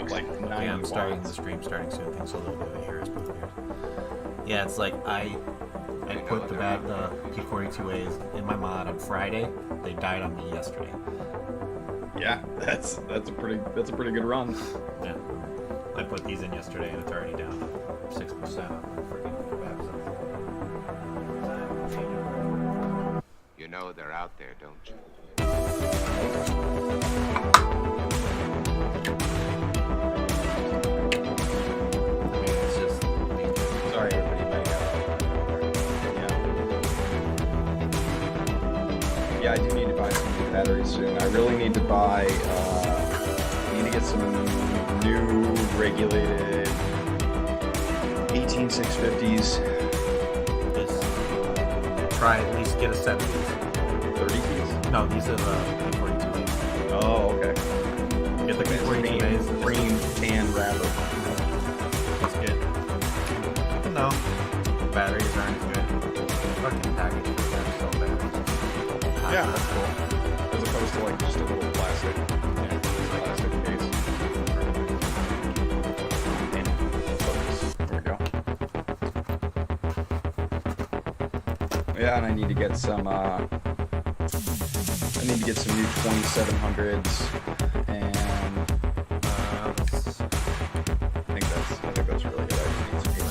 like 90 I'm starting watts. the stream starting soon. Thanks a little bit of here. Yeah, it's like I put the P42As in my mod on Friday. They died on me yesterday. Yeah, that's a pretty good run. Yeah, I put these in yesterday and it's already down 6% on my freaking Babs. You know they're out there, don't you? It's just Sorry, everybody. Yeah, I do need to buy some new batteries soon. I really need to buy. Need to get some new regulated 18650s. just try at least get a set of these. 30 keys. No, these are the P42As. Oh, okay. Get the P42As. Green tan wrapper. That's good. Even though the batteries aren't good, fucking package is so bad. Yeah, that's cool. As opposed to like just a little plastic case. And focus. There we go. Yeah, and I need to get some. I need to get some new 2700s, and I think that's really good. I just need some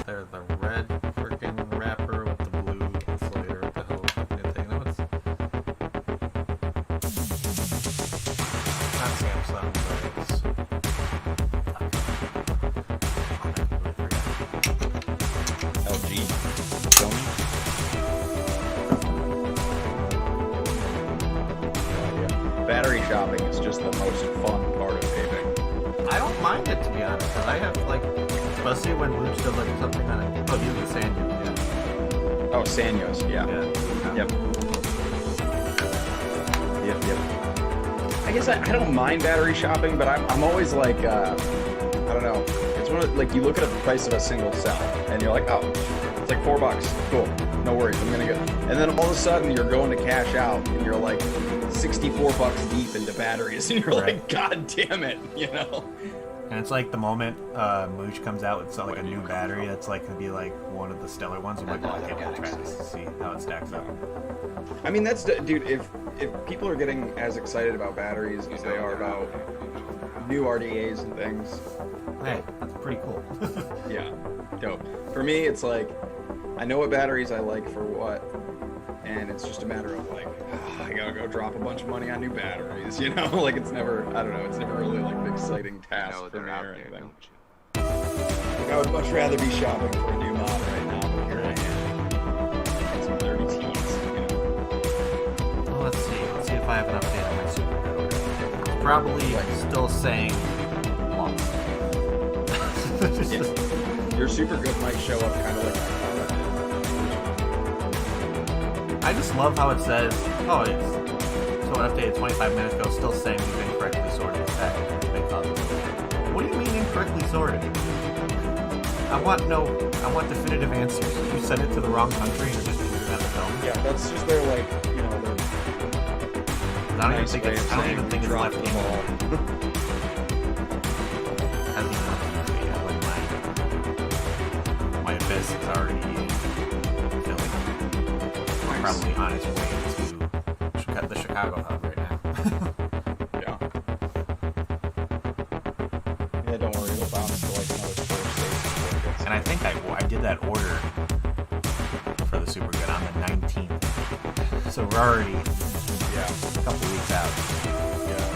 They're the red freaking wrapper with the blue insulator. What the hell is that thing? No, it's not Samsung, but it's. LG. Sony. Battery shopping is just the most fun part of vaping. I don't mind it, to be honest. 'Cause I have like, especially when Luke does like something on it. Oh, you the Sanyo, yeah. Oh, Sanyos, yeah. Yep. I guess I don't mind battery shopping, but I'm always like, I don't know. It's one of, like, you look at the price of a single cell, and you're like, oh, it's like $4. Cool. No worries, I'm gonna go. And then all of a sudden, you're going to cash out, and you're like $64 deep into batteries, and you're like, God damn it, you know? And it's like the moment Mooch comes out with like a new battery that's like gonna be like one of the stellar ones. I'm like, well, okay, we'll try this to see how it stacks up. I mean, that's, dude, if people are getting as excited about batteries as they are about new RDAs and things, Hey, that's pretty cool. yeah, dope. For me, it's like, I know what batteries I like for what, and it's just a matter of like, I gotta go drop a bunch of money on new batteries, you know? Like, it's never, I don't know, it's never really like an exciting task for me or anything. Like, I would much rather be shopping for a new mod right now, but here I am. Get some 30 Ts, you know? Well, let's see if I have an update on my super good order. It's probably still saying lost. Yeah. Your super good might show up kind of like my comment. I just love how it says, oh, it's so an updated 25 minutes ago, still saying we've incorrectly sorted the package. What do you mean incorrectly sorted? I want definitive answers. You sent it to the wrong country and you're just at the film. Yeah, that's just their, like, you know, their I don't nice even way of think saying it's we left dropped the in ball. My abyss is already filling. Probably on its way to the Chicago hub right now. Yeah. Yeah, don't worry, it'll bounce to like another 4 states. And I think I did that order for the super good on the 19th. So we're already a couple weeks out. Yeah.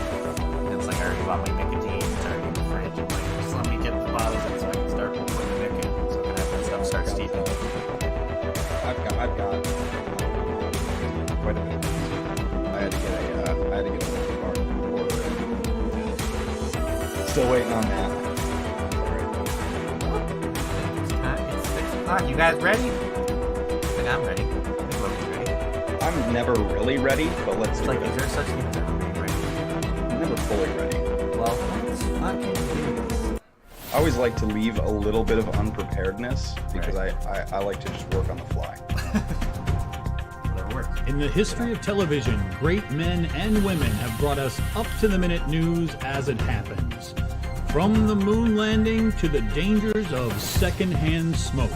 And it's like I already bought my nicotine, it's already in the fridge. I'm like, just let me get the bottles in so I can start putting the nicotine so I can have that stuff start steeping. I've got quite a bit. I had to get a bar order in. Still waiting on that. It's 6 o'clock. You guys ready? I think I'm ready. I think Logan's ready. I'm never really ready, but let's It's do like, it. is there such thing as ever being ready? I'm never fully ready. Well, let's fucking do this. I always like to leave a little bit of unpreparedness because I like to just work on the fly. Whatever works. works. In the history of television, great men and women have brought us up-to-the-minute news as it happens. From the moon landing to the dangers of secondhand smoke.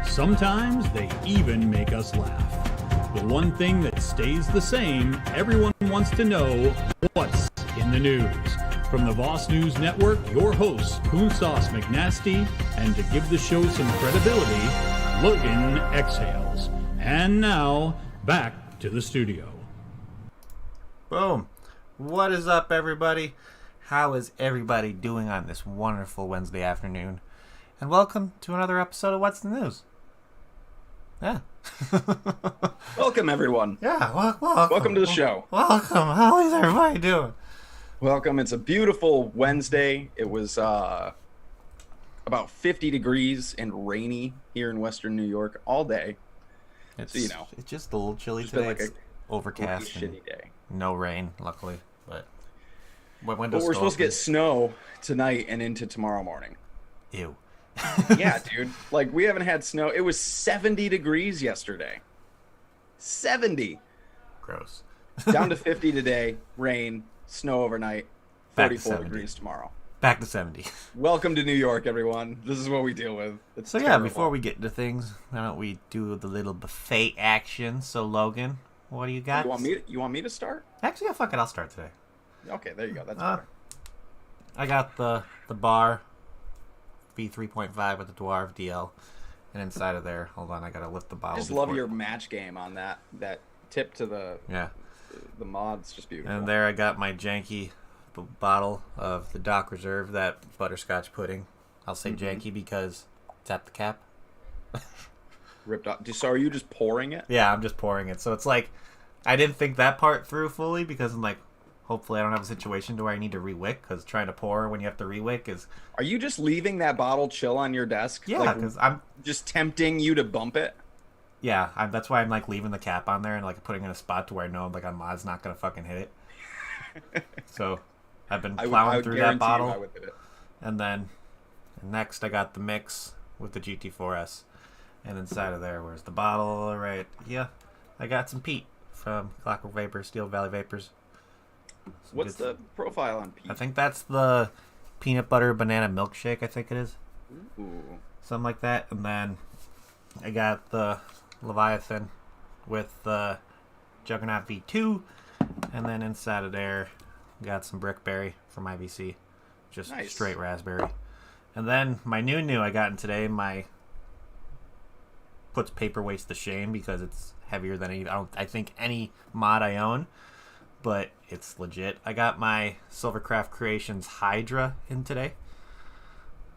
Sometimes they even make us laugh. The one thing that stays the same, everyone wants to know what's in the news. From the Voss News Network, your hosts, Poonsauce McNasty, and to give the show some credibility, Logan Exhales. And now, back to the studio. Boom. What is up, everybody? How is everybody doing on this wonderful Wednesday afternoon? And welcome to another episode of What's the News? Yeah. Welcome, everyone. Yeah, welcome to the show. Welcome. How is everybody doing? Welcome. It's a beautiful Wednesday. It was about 50 degrees and rainy here in Western New York all day. It's, so, you know. It's just a little chilly It's today. been like It's overcast and shitty day. no rain, luckily. But when But does we're snow supposed to open? get snow tonight and into tomorrow morning. Ew. Yeah, dude. Like, we haven't had snow. It was 70 degrees yesterday. 70. Gross. Down to 50 today. Rain. Snow overnight. Back to 44 70. degrees tomorrow. Back to 70. Welcome to New York, everyone. This is what we deal with. It's So yeah, terrible. before we get into things, why don't we do the little buffet action? So Logan, what do you got? You want me to start? Actually, yeah, fuck it, I'll start today. Okay, there you go. That's Uh, better. I got the bar V3.5 with the Dwarf DL, and inside of there, hold on, I gotta lift the I bottle. just before- love your match game on that tip to the Yeah, mod's just beautiful. and there I got my janky bottle of the Doc Reserve, that butterscotch pudding. I'll say janky because tap the cap. Ripped off. So are you just pouring it? Yeah, I'm just pouring it. So it's like, I didn't think that part through fully because I'm like, hopefully I don't have a situation to where I need to re-wick, because trying to pour when you have to re-wick is... Are you just leaving that bottle chill on your desk? Yeah, Like, because I'm... just tempting you to bump it? Yeah, that's why I'm like leaving the cap on there and like putting it in a spot to where I know like a mod's not going to fucking hit it. So I've been plowing through that bottle. I would hit it. And then next I got the mix with the GT4S. And inside of there, where's the bottle? All right, yeah. I got some peat from Clockwork Vapor, Steel Valley Vapors. Some What's good- the profile on Pete? I think that's the peanut butter banana milkshake, I think it is. Ooh. Something like that. And then I got the Leviathan with the Juggernaut V2. And then inside of there, got some Brickberry from IVC. Just Nice. straight raspberry. And then my new I got in today, my puts paper waste to shame because it's heavier than I think any mod I own. But it's legit. I got my Silvercraft Creations Hydra in today.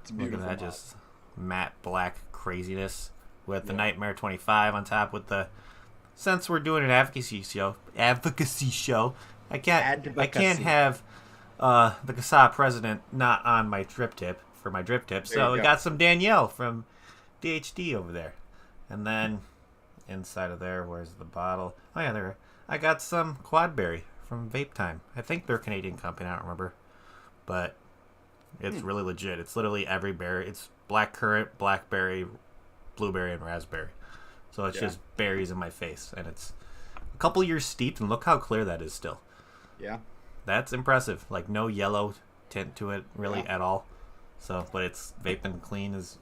It's a Look beautiful. at that, mod. just matte black craziness with the Yeah. Nightmare 25 on top with the... Since we're doing an advocacy show, I can't have the CASA president not on my drip tip for my drip tip. There So you we go. got some Danielle from DHD over there. And then inside of there, where's the bottle? Oh yeah, there. I got some Quadberry from Vape Time. I think they're a Canadian company, I don't remember. But it's really legit. It's literally every berry. It's blackcurrant, blackberry, blueberry, and raspberry. So it's Yeah. just berries in my face. And it's a couple years steeped, and look how clear that is still. Yeah. That's impressive. Like, no yellow tint to it, really, Yeah. at all. So, but it's vaping clean as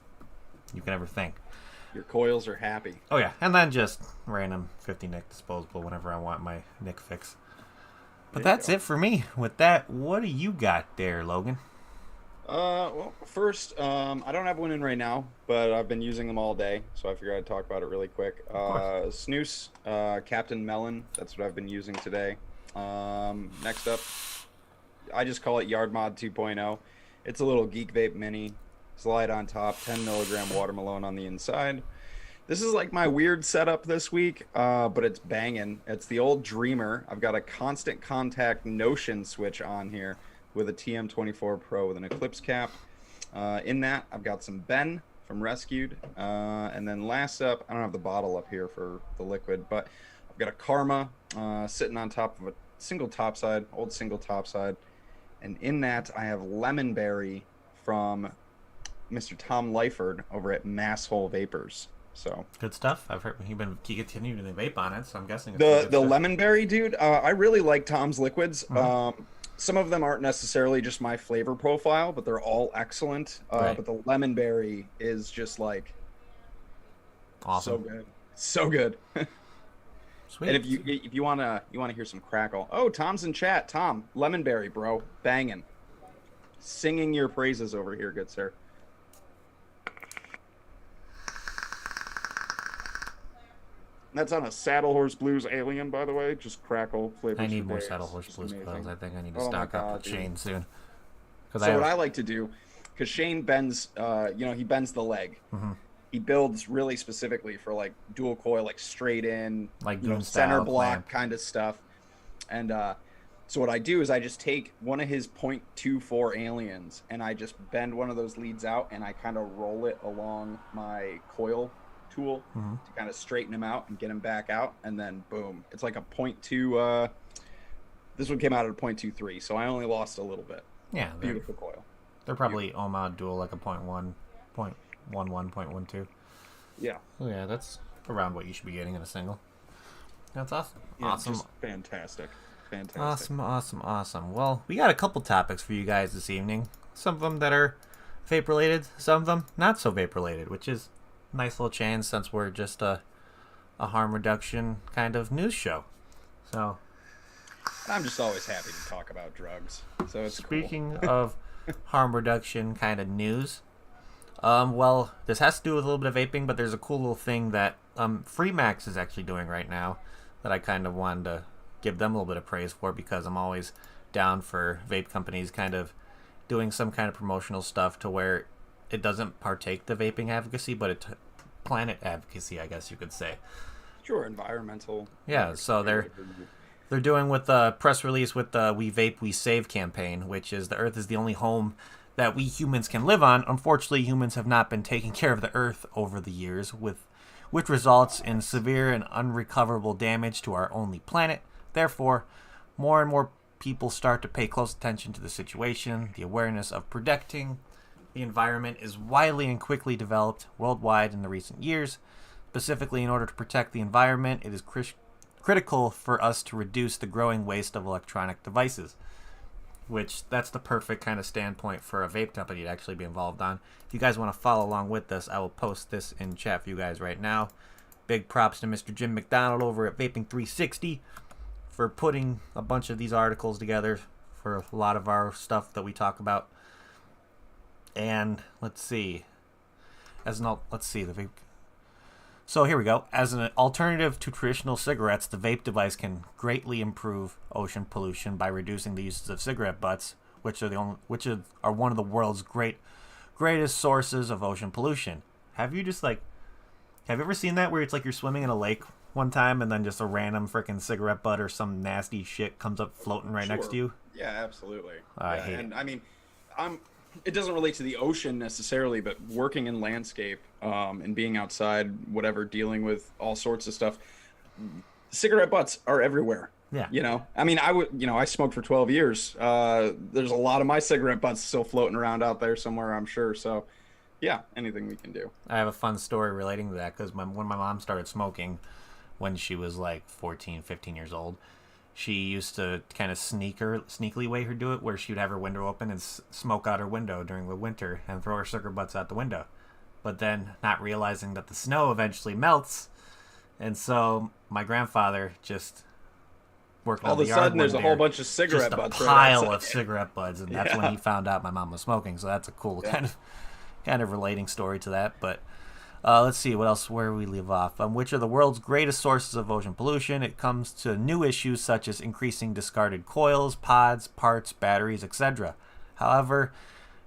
you can ever think. Your coils are happy. Oh, yeah. And then just random 50 Nick disposable whenever I want my Nick fix. But There you that's go. it for me. With that, what do you got there, Logan? Well, first, I don't have one in right now, but I've been using them all day, so I figured I'd talk about it really quick. course. Snooze, Captain Melon, that's what I've been using today. Next up, I just call it Yard Mod 2.0. It's a little Geek Vape Mini, slide on top, 10 milligram watermelon on the inside. This is like my weird setup this week, but it's banging. It's the old Dreamer. I've got a constant contact Notion switch on here with a TM24 Pro with an Eclipse cap. In that, I've got some Ben from Rescued. And then last up, I don't have the bottle up here for the liquid, but I've got a Karma sitting on top of a single topside, old single topside. And in that, I have Lemonberry from Mr. Tom Lyford over at Masshole Vapors. So Good stuff. I've heard he continued to vape on it, so I'm guessing it's the good stuff. lemonberry, dude, I really like Tom's liquids. Mm-hmm. Some of them aren't necessarily just my flavor profile, but they're all excellent. Right. But the lemonberry is just like Awesome. so good, so good. Sweet. And if you wanna hear some crackle, oh, Tom's in chat. Tom, lemonberry, bro, banging, singing your praises over here, good sir. That's on a Saddle Horse Blues Alien, by the way. Just crackle flavors. I need for more days. Saddle Horse Just Blues amazing. coils. I think I need to Oh my stock up God, with dude. Shane soon. So what I like to do, because Shane bends, he bends the leg. Mm-hmm. He builds really specifically for like dual coil, like straight in, Like center style block clamp. kind of stuff. And so what I do is I just take one of his .24 aliens and I just bend one of those leads out and I kind of roll it along my coil tool Mm-hmm. to kind of straighten him out and get him back out, and then boom, it's like a .2. This one came out at a .23, so I only lost a little bit. Yeah, Beautiful coil. they're probably OMA dual, like a .1, .11, .12. Yeah. Oh yeah, that's around what you should be getting in a single. That's awesome. Yeah, Awesome. just fantastic. Fantastic. Awesome. Well, we got a couple topics for you guys this evening. Some of them that are vape related, some of them not so vape related, which is a nice little change since we're just a harm reduction kind of news show. So, I'm just always happy to talk about drugs, so it's speaking of harm reduction kind of news, well, this has to do with a little bit of vaping, but there's a cool little thing that Freemax is actually doing right now that I kind of wanted to give them a little bit of praise for, because I'm always down for vape companies kind of doing some kind of promotional stuff to where it doesn't partake the vaping advocacy, but it planet advocacy, I guess you could say. Sure, environmental. Yeah, so they're doing with a press release with the We Vape, We Save campaign, which is the Earth is the only home that we humans can live on. Unfortunately, humans have not been taking care of the Earth over the years, which results in severe and unrecoverable damage to our only planet. Therefore, more and more people start to pay close attention to the situation. The awareness of protecting the environment is widely and quickly developed worldwide in the recent years. Specifically, in order to protect the environment, it is critical for us to reduce the growing waste of electronic devices, which that's the perfect kind of standpoint for a vape company to actually be involved on. If you guys want to follow along with this, I will post this in chat for you guys right now. Big props to Mr. Jim McDonald over at Vaping 360 for putting a bunch of these articles together for a lot of our stuff that we talk about. And let's see. The vape. So here we go. As an alternative to traditional cigarettes, the vape device can greatly improve ocean pollution by reducing the uses of cigarette butts, which are one of the world's greatest sources of ocean pollution. Have you ever seen that where it's like you're swimming in a lake one time and then just a random freaking cigarette butt or some nasty shit comes up floating right next to you? Yeah, absolutely. I hate it. I mean, it doesn't relate to the ocean necessarily, but working in landscape and being outside, whatever, dealing with all sorts of stuff, cigarette butts are everywhere. Yeah. I mean, I smoked for 12 years. There's a lot of my cigarette butts still floating around out there somewhere, I'm sure. So, yeah, anything we can do. I have a fun story relating to that because when my mom started smoking when she was like 14, 15 years old, she used to kind of sneakily way her do it, where she would have her window open and smoke out her window during the winter and throw her cigarette butts out the window. But then not realizing that the snow eventually melts, and so my grandfather just working All on of the a yard sudden, there's a one whole day, bunch of cigarette just butts. a right pile outside. of cigarette butts, and that's when he found out my mom was smoking. So that's a cool kind of relating story to that. But let's see what else. Where we leave off. Which are the world's greatest sources of ocean pollution? It comes to new issues such as increasing discarded coils, pods, parts, batteries, etc. However,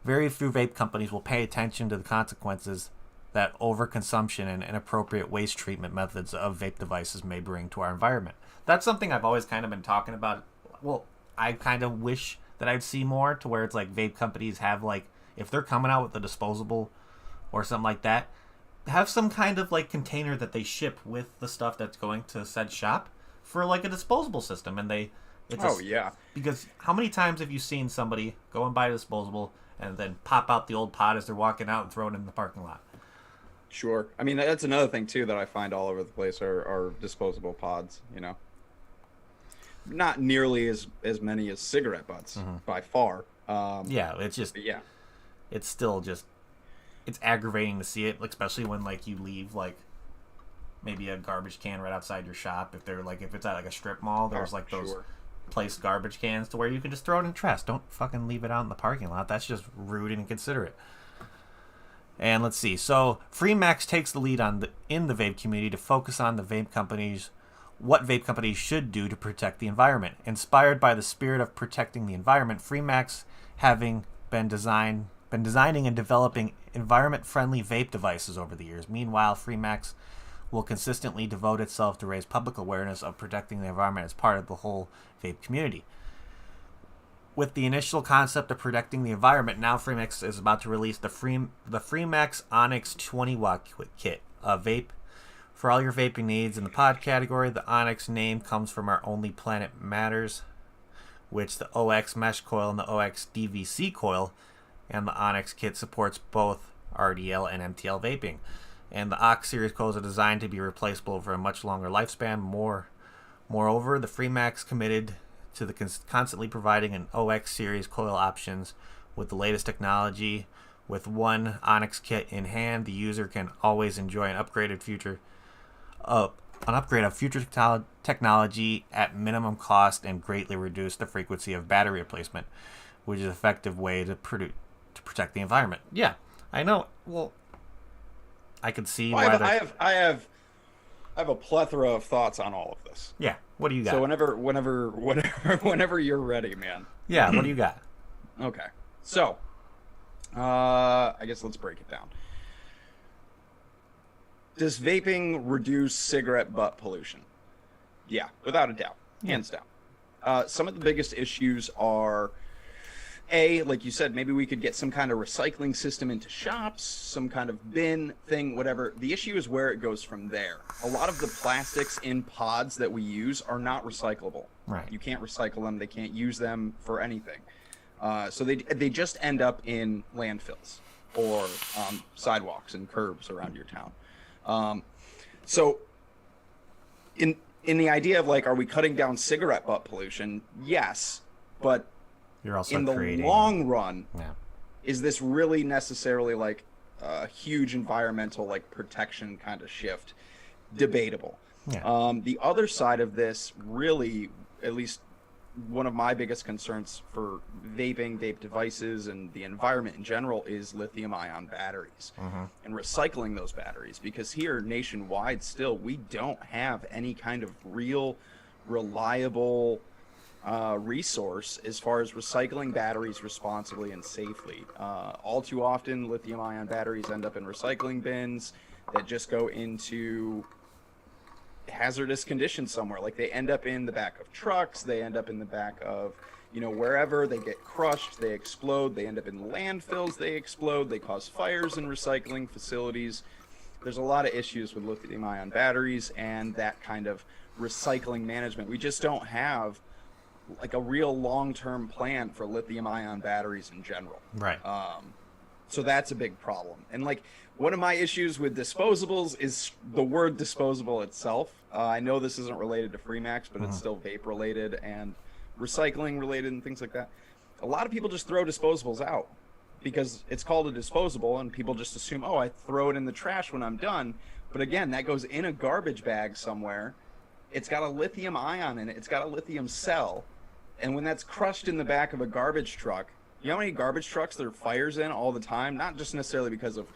very few vape companies will pay attention to the consequences that overconsumption and inappropriate waste treatment methods of vape devices may bring to our environment. That's something I've always kind of been talking about. Well, I kind of wish that I'd see more to where it's like vape companies have, like, if they're coming out with a disposable or something like that, have some kind of like container that they ship with the stuff that's going to said shop for like a disposable system. And yeah. Because how many times have you seen somebody go and buy a disposable and then pop out the old pod as they're walking out and throw it in the parking lot? Sure. I mean, that's another thing too that I find all over the place are disposable pods. Not nearly as many as cigarette butts by far. Yeah, it's just But yeah. it's still just it's aggravating to see it, like, especially when like you leave like maybe a garbage can right outside your shop. If it's at like a strip mall, there's like those Sure. placed garbage cans to where you can just throw it in trash. Don't fucking leave it out in the parking lot. That's just rude and inconsiderate. And let's see. So Freemax takes the lead in the vape community to focus on what vape companies should do to protect the environment. Inspired by the spirit of protecting the environment, Freemax having been designing and developing environment-friendly vape devices over the years. Meanwhile, Freemax will consistently devote itself to raise public awareness of protecting the environment as part of the whole vape community. With the initial concept of protecting the environment, now Freemax is about to release the Freemax Onyx 20 watt kit, a vape for all your vaping needs. In the pod category, the Onyx name comes from our Only Planet Matters, which the OX mesh coil and the OX DVC coil, and the Onyx kit supports both RDL and MTL vaping. And the OX series coils are designed to be replaceable over a much longer lifespan. Moreover, the Freemax committed to the constantly providing an OX series coil options with the latest technology. With one Onyx kit in hand, the user can always enjoy an upgrade of future technology at minimum cost and greatly reduce the frequency of battery replacement, which is an effective way to protect the environment. Yeah, I know. Well, I could see why. I have a plethora of thoughts on all of this. Yeah. What do you got? So whenever you're ready, man. Yeah. What do you got? Okay. So, I guess let's break it down. Does vaping reduce cigarette butt pollution? Yeah, without a doubt, hands down. Some of the biggest issues are, like you said, maybe we could get some kind of recycling system into shops, some kind of bin thing, whatever. The issue is where it goes from there. A lot of the plastics in pods that we use are not recyclable. Right. You can't recycle them. They can't use them for anything. So they just end up in landfills or sidewalks and curbs around your town. So in the idea of like, are we cutting down cigarette butt pollution? Yes, but You're also in the creating... long run, Yeah. is this really necessarily like a huge environmental like protection kind of shift? Debatable. Yeah. The other side of this, really, at least one of my biggest concerns for vape devices and the environment in general, is lithium-ion batteries and recycling those batteries. Because here nationwide still, we don't have any kind of real reliable resource as far as recycling batteries responsibly and safely. All too often, lithium-ion batteries end up in recycling bins that just go into hazardous conditions somewhere. Like they end up in the back of trucks, they end up in the back of, wherever. They get crushed, they explode, they end up in landfills, they explode, they cause fires in recycling facilities. There's a lot of issues with lithium-ion batteries and that kind of recycling management. We just don't have like a real long-term plan for lithium-ion batteries in general. Right. So that's a big problem. And like one of my issues with disposables is the word disposable itself. I know this isn't related to Freemax, but it's still vape related and recycling related and things like that. A lot of people just throw disposables out because it's called a disposable and people just assume, oh, I throw it in the trash when I'm done. But again, that goes in a garbage bag somewhere. It's got a lithium ion in it. It's got a lithium cell. And when that's crushed in the back of a garbage truck, you know how many garbage trucks there are fires in all the time? Not just necessarily because of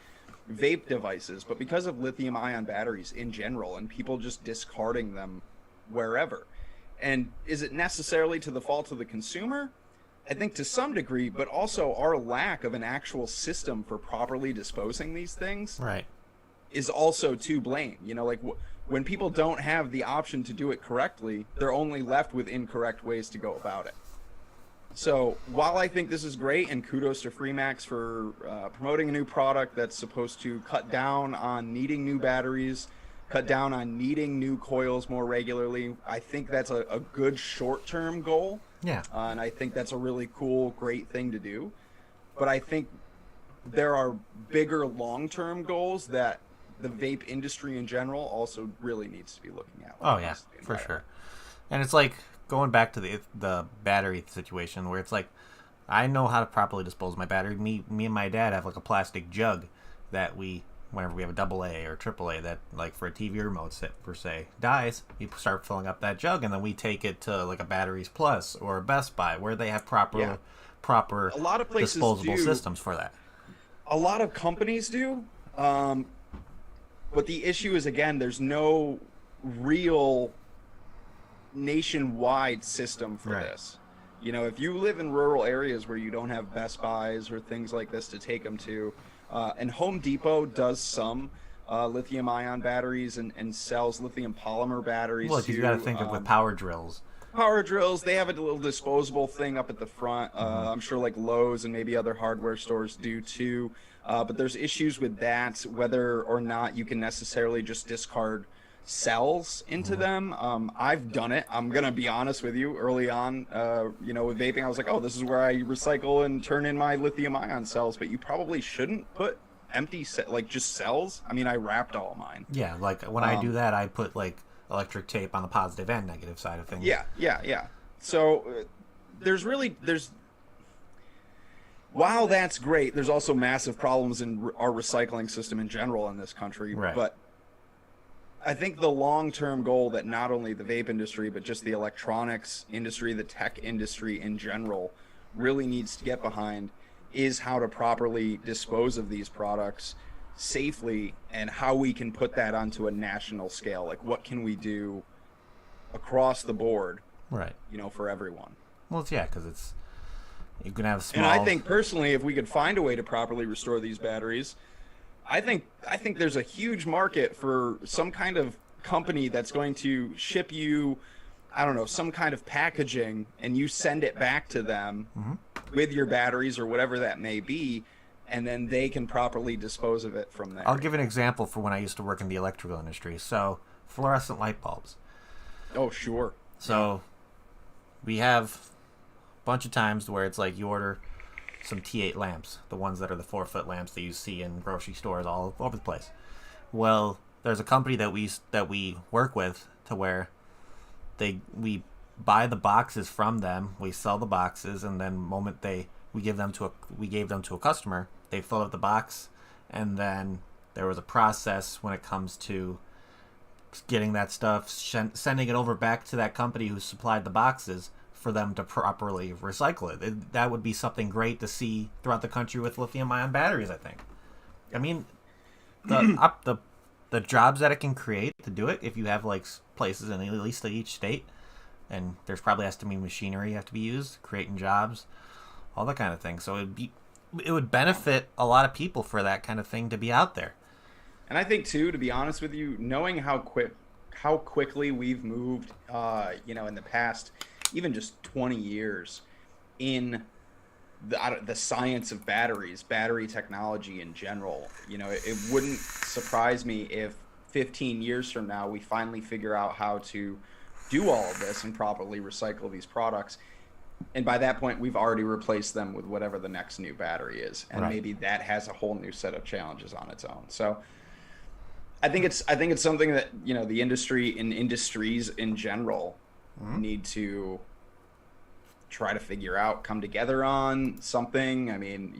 vape devices, but because of lithium-ion batteries in general and people just discarding them wherever. And is it necessarily to the fault of the consumer? I think to some degree, but also our lack of an actual system for properly disposing these things Right. is also to blame. Like when people don't have the option to do it correctly, they're only left with incorrect ways to go about it. So while I think this is great, and kudos to Freemax for promoting a new product that's supposed to cut down on needing new batteries, cut down on needing new coils more regularly, I think that's a good short-term goal. Yeah. And I think that's a really cool, great thing to do. But I think there are bigger long-term goals that the vape industry in general also really needs to be looking at. Oh yeah, for sure. And it's like going back to the battery situation where it's like, I know how to properly dispose of my battery. Me and my dad have like a plastic jug that whenever we have a AA or AAA that, like, for a TV remote set per se dies, we start filling up that jug, and then we take it to like a Batteries Plus or a Best Buy where they have proper a lot of places disposable systems for that. A lot of companies do, but the issue is, again, there's no real nationwide system for this. You know, if you live in rural areas where you don't have Best Buys or things like this to take them to, and Home Depot does some lithium-ion batteries and sells lithium polymer batteries. Well, you got to think of with power drills. Power drills, they have a little disposable thing up at the front. I'm sure like Lowe's and maybe other hardware stores do too. But there's issues with that, whether or not you can necessarily just discard cells into them. I've done it. I'm going to be honest with you. Early on, with vaping, I was like, oh, this is where I recycle and turn in my lithium ion cells. But you probably shouldn't put empty, just cells. I mean, I wrapped all mine. Yeah, like when I do that, I put like electric tape on the positive and negative side of things. Yeah. So while that's great, there's also massive problems in our recycling system in general in this country. Right. But I think the long-term goal that not only the vape industry, but just the electronics industry, the tech industry in general, really needs to get behind is how to properly dispose of these products safely, and how we can put that onto a national scale. Like, what can we do across the board, right? For everyone. Well, because you can have small. And I think personally, if we could find a way to properly restore these batteries, I think there's a huge market for some kind of company that's going to ship you, I don't know, some kind of packaging, and you send it back to them with your batteries or whatever that may be, and then they can properly dispose of it from there. I'll give an example for when I used to work in the electrical industry. So, fluorescent light bulbs. Oh, sure. So, we have a bunch of times where it's like you order some T8 lamps, the ones that are the 4-foot lamps that you see in grocery stores all over the place. Well, there's a company that we work with to where we buy the boxes from them, we sell the boxes, and then the moment we gave them to a customer, they fill out the box, and then there was a process when it comes to getting that stuff, sending it over back to that company who supplied the boxes for them to properly recycle it. That would be something great to see throughout the country with lithium-ion batteries, I think. I mean, the jobs that it can create to do it, if you have like places in at least each state, and there's probably has to be machinery have to be used, creating jobs, all that kind of thing. So it would benefit a lot of people for that kind of thing to be out there. And I think too, to be honest with you, knowing how quickly we've moved, in the past, even just 20 years, in the science of batteries, battery technology in general, it wouldn't surprise me if 15 years from now we finally figure out how to do all of this and properly recycle these products. And by that point, we've already replaced them with whatever the next new battery is, and maybe that has a whole new set of challenges on its own. So, I think it's something that the industry and industries in general need to try to figure out, come together on something. I mean,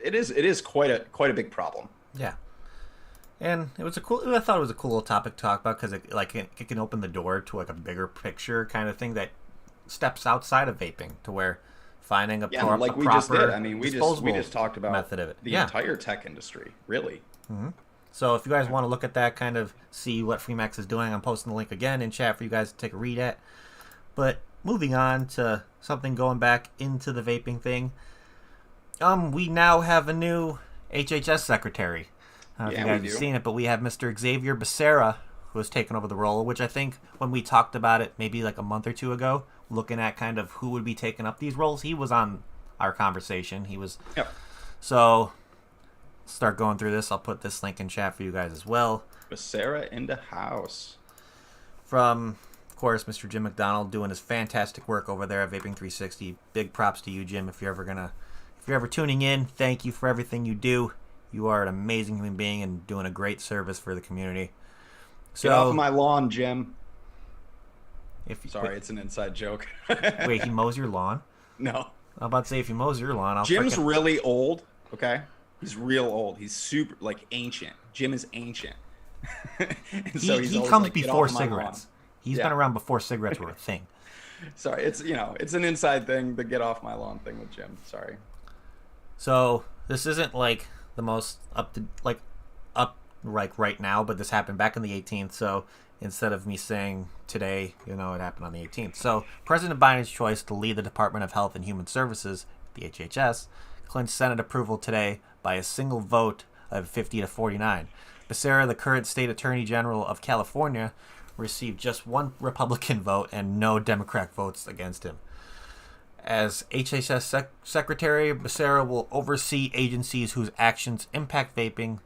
it is quite a big problem. Yeah. And I thought it was a cool little topic to talk about because it can open the door to like a bigger picture kind of thing that steps outside of vaping, to where finding a proper we just did. I mean, we just talked about method of it. The entire tech industry, really. So if you guys want to look at that, kind of see what Freemax is doing, I'm posting the link again in chat for you guys to take a read at. But moving on to something going back into the vaping thing, we now have a new Hhs Secretary. I don't know if you guys have seen it, but we have Mr. Xavier Becerra, who has taken over the role, which I think when we talked about it maybe like a month or two ago, looking at kind of who would be taking up these roles, he was on our conversation. He was. Yep. So, start going through this. I'll put this link in chat for you guys as well. Becerra in the house. From, of course, Mr. Jim McDonald doing his fantastic work over there at Vaping 360. Big props to you, Jim. If you're ever tuning in, thank you for everything you do. You are an amazing human being and doing a great service for the community. So, Get off my lawn, Jim. Sorry, wait, it's an inside joke. wait, he mows your lawn? No. I'm about to say, if he mows your lawn, I'll Jim's frickin'... really old, okay? He's real old. He's super, like, ancient. Jim is ancient. And so he's he always comes like, "Get before off my cigarettes. lawn." He's Yeah. been around before cigarettes were a thing. Sorry, it's an inside thing, the get off my lawn thing with Jim. Sorry. So this isn't like the most up right now, but this happened back on the 18th. So instead of me saying today, it happened on the 18th. So President Biden's choice to lead the Department of Health and Human Services, the HHS, clinched Senate approval today by a single vote of 50 to 49. Becerra, the current state attorney general of California, received just one Republican vote and no Democrat votes against him. As Hhs Secretary, Becerra will oversee agencies whose actions impact vaping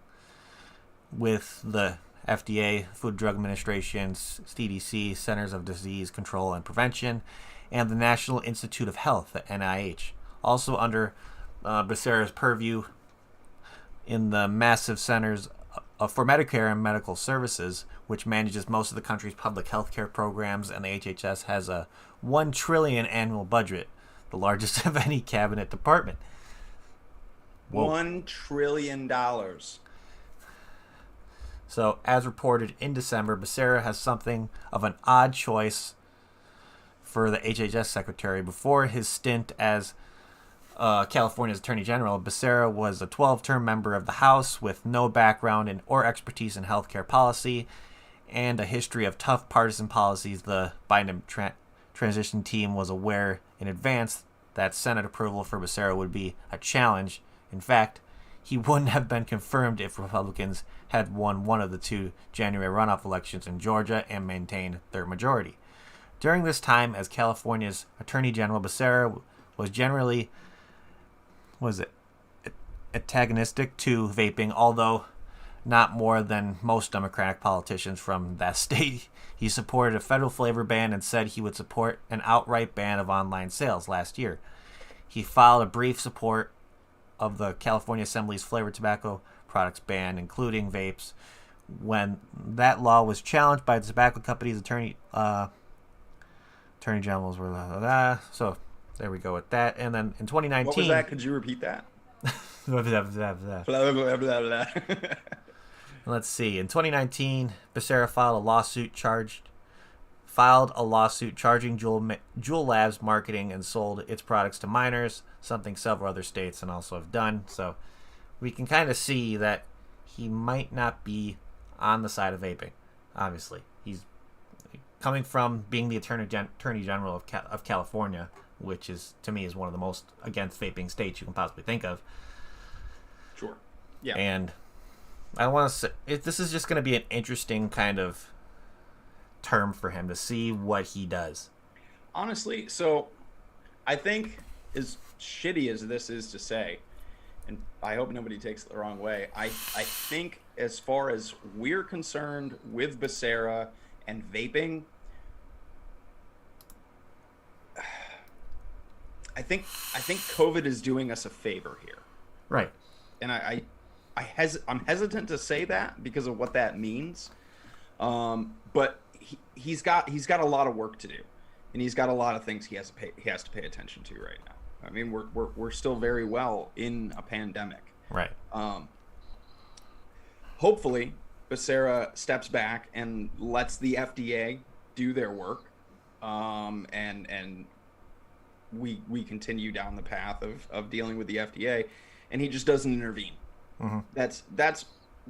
with the FDA, Food and Drug Administration, CDC, Centers of Disease Control and Prevention, and the National Institute of Health, the NIH. Also under Becerra's purview in the massive Centers for Medicare and Medical Services, which manages most of the country's public health care programs, and the HHS has a $1 trillion annual budget, the largest of any cabinet department. Whoa. $1 trillion. So, as reported in December, Becerra has something of an odd choice for the HHS secretary. Before his stint as California's Attorney General, Becerra was a 12-term member of the House with no background in or expertise in healthcare policy and a history of tough partisan policies. The Biden transition team was aware in advance that Senate approval for Becerra would be a challenge. In fact, he wouldn't have been confirmed if Republicans had won one of the two January runoff elections in Georgia and maintained their majority. During this time, as California's Attorney General, Becerra was generally antagonistic to vaping, although not more than most Democratic politicians from that state. He supported a federal flavor ban and said he would support an outright ban of online sales last year. He filed a brief support of the California Assembly's flavored tobacco products ban, including vapes, when that law was challenged by the tobacco company's attorney generals were so there we go with that. And then in 2019, What was that? Could you repeat that? Blah, blah, blah, blah. Let's see. In 2019, Becerra filed a lawsuit charging Juul Labs marketing and sold its products to minors, something several other states and also have done. So we can kind of see that he might not be on the side of vaping. Obviously, he's coming from being the Attorney General of California, which is, to me, is one of the most against vaping states you can possibly think of. Sure. Yeah. And I want to say, this is just going to be an interesting kind of term for him to see what he does. Honestly, so I think, as shitty as this is to say, and I hope nobody takes it the wrong way, I think as far as we're concerned with Becerra and vaping, I think COVID is doing us a favor here. Right. And I'm hesitant to say that because of what that means. But he's got a lot of work to do, and he's got a lot of things he has to pay attention to right now. I mean, we're still very well in a pandemic. Right. Hopefully, Becerra steps back and lets the FDA do their work, and we continue down the path of dealing with the FDA, and he just doesn't intervene. Mm-hmm.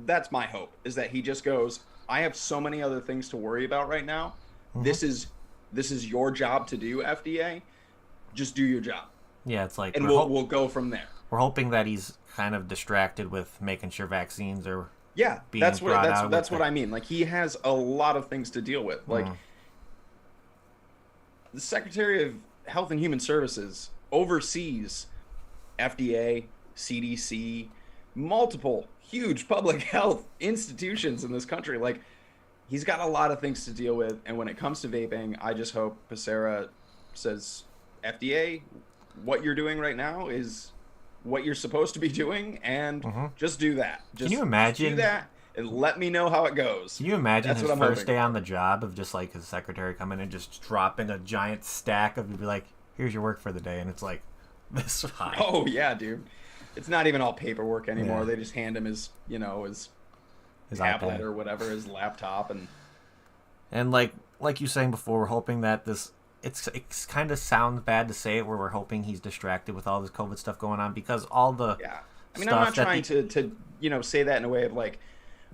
That's my hope, is that he just goes, I have so many other things to worry about right now. Mm-hmm. This is your job to do, FDA. Just do your job. Yeah, it's like, and we'll go from there. We're hoping that he's kind of distracted with making sure vaccines are being that's brought out. That's what I mean. Like, he has a lot of things to deal with. Like, the Secretary of Health and Human Services oversees FDA, CDC, multiple huge public health institutions in this country. Like, he's got a lot of things to deal with, and when it comes to vaping, I just hope Becerra says, FDA, what you're doing right now is what you're supposed to be doing and just do that. Just you imagine- do that and let me know how it goes? Can you imagine That's his what I'm first hoping day for. on the job of just like his secretary coming and just dropping a giant stack of, be like, here's your work for the day, and it's like this high. Oh yeah, dude. It's not even all paperwork anymore. Yeah. They just hand him his, his His tablet iPad. or whatever, his laptop, And like you saying before, we're hoping that this it's kind of sounds bad to say it, where we're hoping he's distracted with all this COVID stuff going on, because all the yeah. I mean, I'm not stuff that trying to say that in a way of like,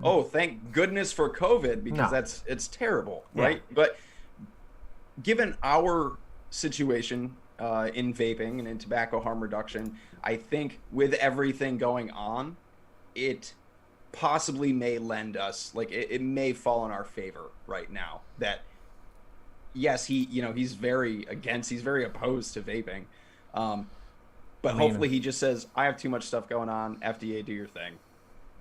oh, thank goodness for COVID, because No. it's terrible, Yeah. right? But given our situation in vaping and in tobacco harm reduction, I think with everything going on, it possibly may lend us, like it may fall in our favor right now that yes, he's very opposed to vaping. But hopefully he just says, I have too much stuff going on. FDA, do your thing.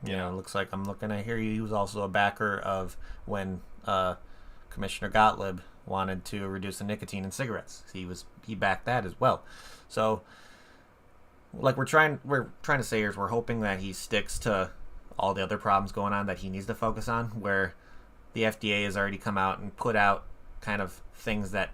it looks like, I'm looking at here, he was also a backer of when Commissioner Gottlieb wanted to reduce the nicotine in cigarettes. He backed that as well. So like we're trying to say here is we're hoping that he sticks to all the other problems going on that he needs to focus on, where the FDA has already come out and put out kind of things that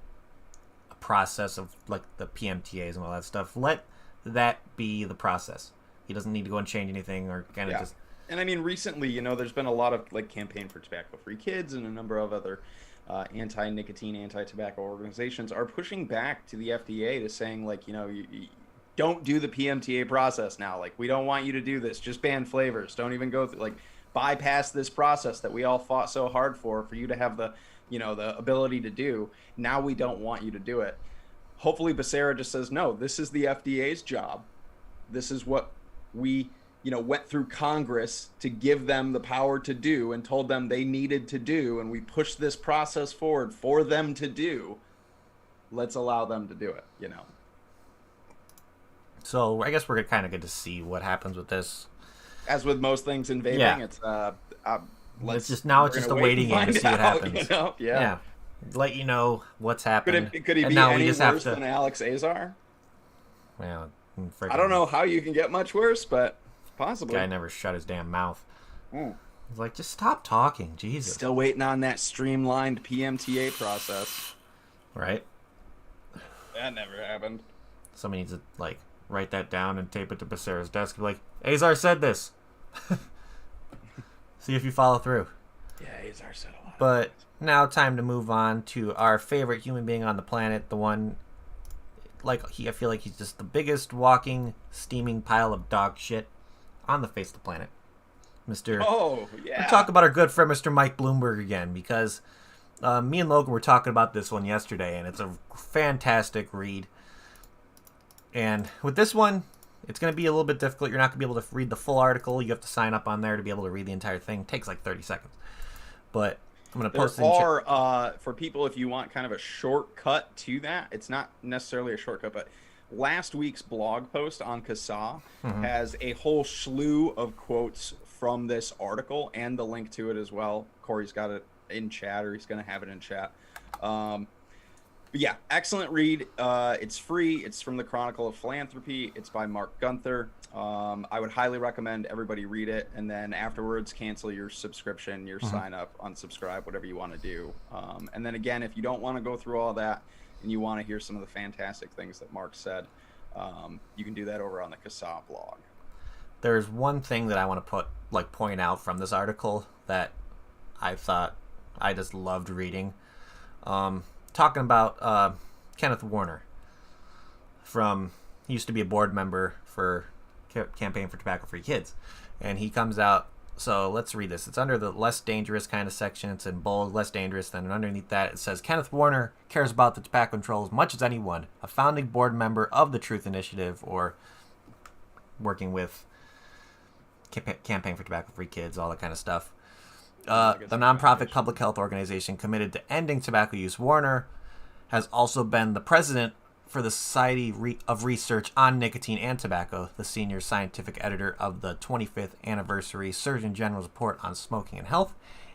a process of like the PMTAs and all that stuff. Let that be the process. He doesn't need to go and change anything or kind of just. And I mean, recently, there's been a lot of like campaign for tobacco-free kids, and a number of other anti-nicotine, anti-tobacco organizations are pushing back to the FDA to saying like, you don't do the PMTA process now. Like, we don't want you to do this. Just ban flavors. Don't even go through, like, bypass this process that we all fought so hard for you to have the, the ability to do. Now we don't want you to do it. Hopefully Becerra just says, no, this is the FDA's job. This is what we, went through Congress to give them the power to do and told them they needed to do. And we pushed this process forward for them to do. Let's allow them to do it, So I guess we're kind of good to see what happens with this. As with most things in vaping, Yeah. it's It's just now it's we're just a gonna wait waiting and game to find see what out, happens. Yeah. Let you know what's happened. Could he and be now we any just worse have than to. Alex Azar? Well, I don't know how you can get much worse, but possibly. Guy never shut his damn mouth. Mm. He's like, just stop talking, Jesus. Still waiting on that streamlined PMTA process. Right? That never happened. Somebody needs to like write that down and tape it to Becerra's desk. Be like, Azar said this. See if you follow through. Yeah, Azar said a lot. But now time to move on to our favorite human being on the planet, the one I feel like he's just the biggest walking steaming pile of dog shit on the face of the planet. Mr. Oh, yeah. We'll talk about our good friend Mr. Mike Bloomberg again, because me and Logan were talking about this one yesterday, and it's a fantastic read. And with this one, it's going to be a little bit difficult. You're not going to be able to read the full article. You have to sign up on there to be able to read the entire thing. It takes like 30 seconds. But I'm going to post it in chat. For people, if you want kind of a shortcut to that, it's not necessarily a shortcut, but last week's blog post on CASA has a whole slew of quotes from this article and the link to it as well. Corey's got it in chat, or he's going to have it in chat. But yeah, excellent read. It's free. It's from the Chronicle of Philanthropy. It's by Mark Gunther. I would highly recommend everybody read it, and then afterwards cancel your subscription, your sign up, unsubscribe, whatever you want to do. And then again, if you don't want to go through all that and you want to hear some of the fantastic things that Mark said, you can do that over on the CASA blog. There's one thing that I want to point out from this article that I thought I just loved reading. Talking about Kenneth Warner he used to be a board member for Campaign for Tobacco-Free Kids, and he comes out. So let's read this. It's under the less dangerous kind of section. It's in bold, less dangerous. Then underneath that it says, Kenneth Warner cares about the tobacco control as much as anyone, a founding board member of the Truth Initiative, or working with Campaign for Tobacco-Free Kids, all that kind of stuff. The nonprofit public health organization committed to ending tobacco use. Warner has also been the president for the Society of Research on Nicotine and Tobacco, the senior scientific editor of the 25th anniversary Surgeon General's Report on Smoking and Health,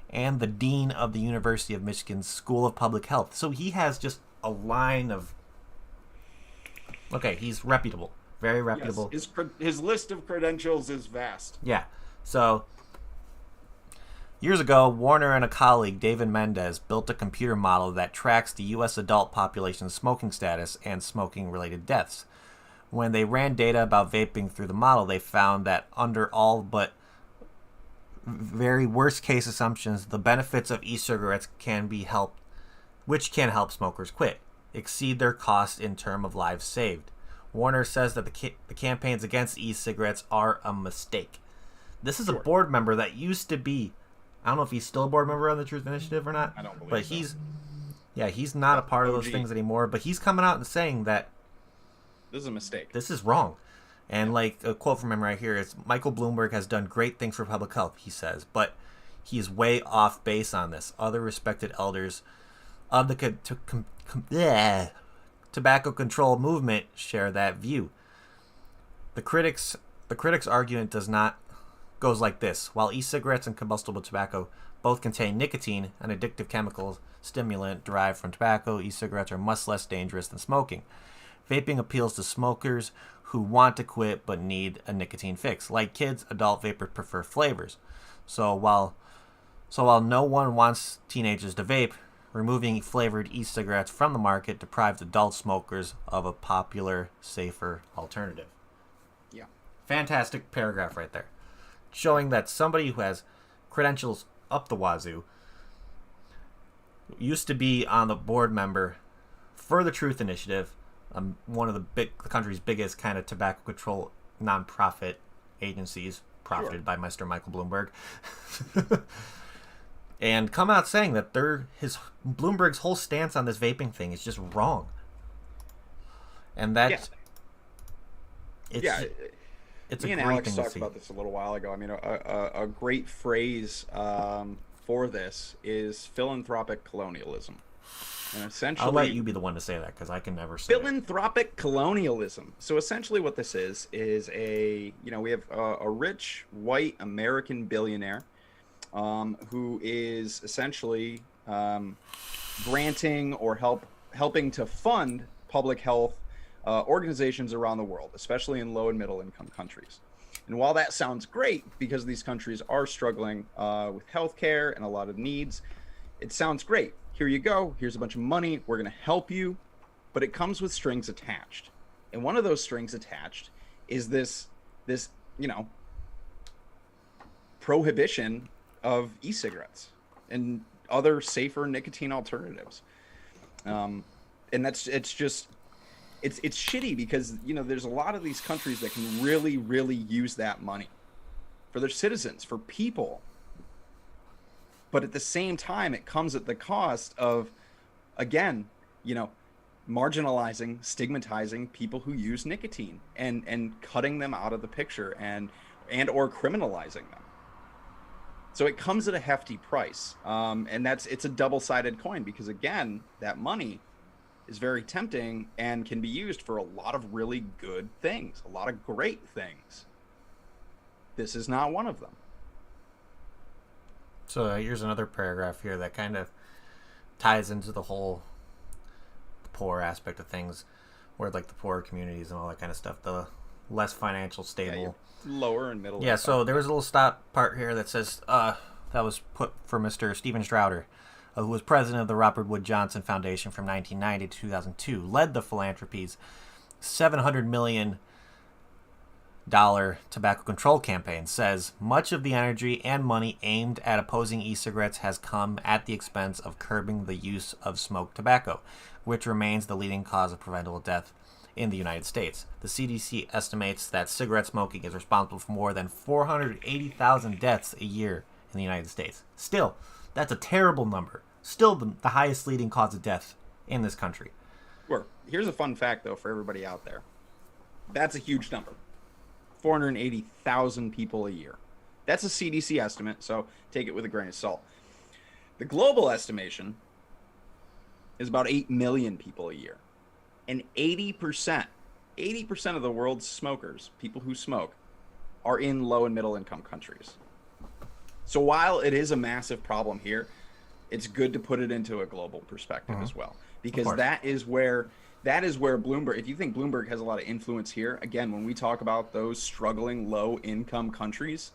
and the dean of the University of Michigan's School of Public Health. So he has just a line of... Okay, he's reputable. Very reputable. Yes, his list of credentials is vast. Yeah. So, years ago, Warner and a colleague, David Mendez, built a computer model that tracks the U.S. adult population's smoking status and smoking-related deaths. When they ran data about vaping through the model, they found that under all but very worst-case assumptions, the benefits of e-cigarettes can help smokers quit, exceed their cost in terms of lives saved. Warner says that the campaigns against e-cigarettes are a mistake. This is a board member that used to be, I don't know if he's still a board member on the Truth Initiative or not. I don't believe but so. he's not a part of those OG. things anymore. But he's coming out and saying that This is a mistake. this is wrong. And like a quote from him right here is, Michael Bloomberg has done great things for public health, he says, but he is way off base on this. Other respected elders of the tobacco control movement share that view. The critics' argument goes like this: while e-cigarettes and combustible tobacco both contain nicotine, an addictive chemical stimulant derived from tobacco, e-cigarettes are much less dangerous than smoking. Vaping appeals to smokers who want to quit but need a nicotine fix. Like kids, adult vapors prefer flavors. So while no one wants teenagers to vape, removing flavored e-cigarettes from the market deprives adult smokers of a popular, safer alternative. Yeah. Fantastic paragraph right there, showing that somebody who has credentials up the wazoo used to be on the board member for the Truth Initiative, one of the country's biggest kind of tobacco control nonprofit agencies, profited by Mr. Michael Bloomberg, and come out saying that Bloomberg's whole stance on this vaping thing is just wrong, and that it's Me a and great Alex thing to talked see. about this a little while ago. I mean, a great phrase for this is philanthropic colonialism. And essentially, I'll let you be the one to say that because I can never say it. philanthropic colonialism. So essentially what this is we have a rich white American billionaire who is essentially granting or helping to fund public health organizations around the world, especially in low and middle income countries. And while that sounds great because these countries are struggling with healthcare and a lot of needs, it sounds great. Here you go. Here's a bunch of money. We're going to help you. But it comes with strings attached. And one of those strings attached is this prohibition of e-cigarettes and other safer nicotine alternatives. And it's shitty because, there's a lot of these countries that can really, really use that money for their citizens, for people. But at the same time, it comes at the cost of, again, marginalizing, stigmatizing people who use nicotine and cutting them out of the picture and or criminalizing them. So it comes at a hefty price. And it's a double-sided coin because, again, that money is very tempting and can be used for a lot of really good things, a lot of great things. This is not one of them. So here's another paragraph here that kind of ties into the whole poor aspect of things, where like the poorer communities and all that kind of stuff, the less financial stable. Lower and middle. Yeah, so there was a little stop part here that says, that was put for Mr. Stephen Strouder, who was president of the Robert Wood Johnson Foundation from 1990 to 2002, led the philanthropy's $700 million tobacco control campaign, says much of the energy and money aimed at opposing e-cigarettes has come at the expense of curbing the use of smoked tobacco, which remains the leading cause of preventable death in the United States. The CDC estimates that cigarette smoking is responsible for more than 480,000 deaths a year in the United States. Still, that's a terrible number. Still the highest leading cause of death in this country. Sure. Here's a fun fact, though, for everybody out there. That's a huge number. 480,000 people a year. That's a CDC estimate, so take it with a grain of salt. The global estimation is about 8 million people a year. And 80% of the world's smokers, people who smoke, are in low and middle income countries. So while it is a massive problem here, it's good to put it into a global perspective as well. Because that is where that is where Bloomberg, if you think Bloomberg has a lot of influence here, again, when we talk about those struggling low income countries,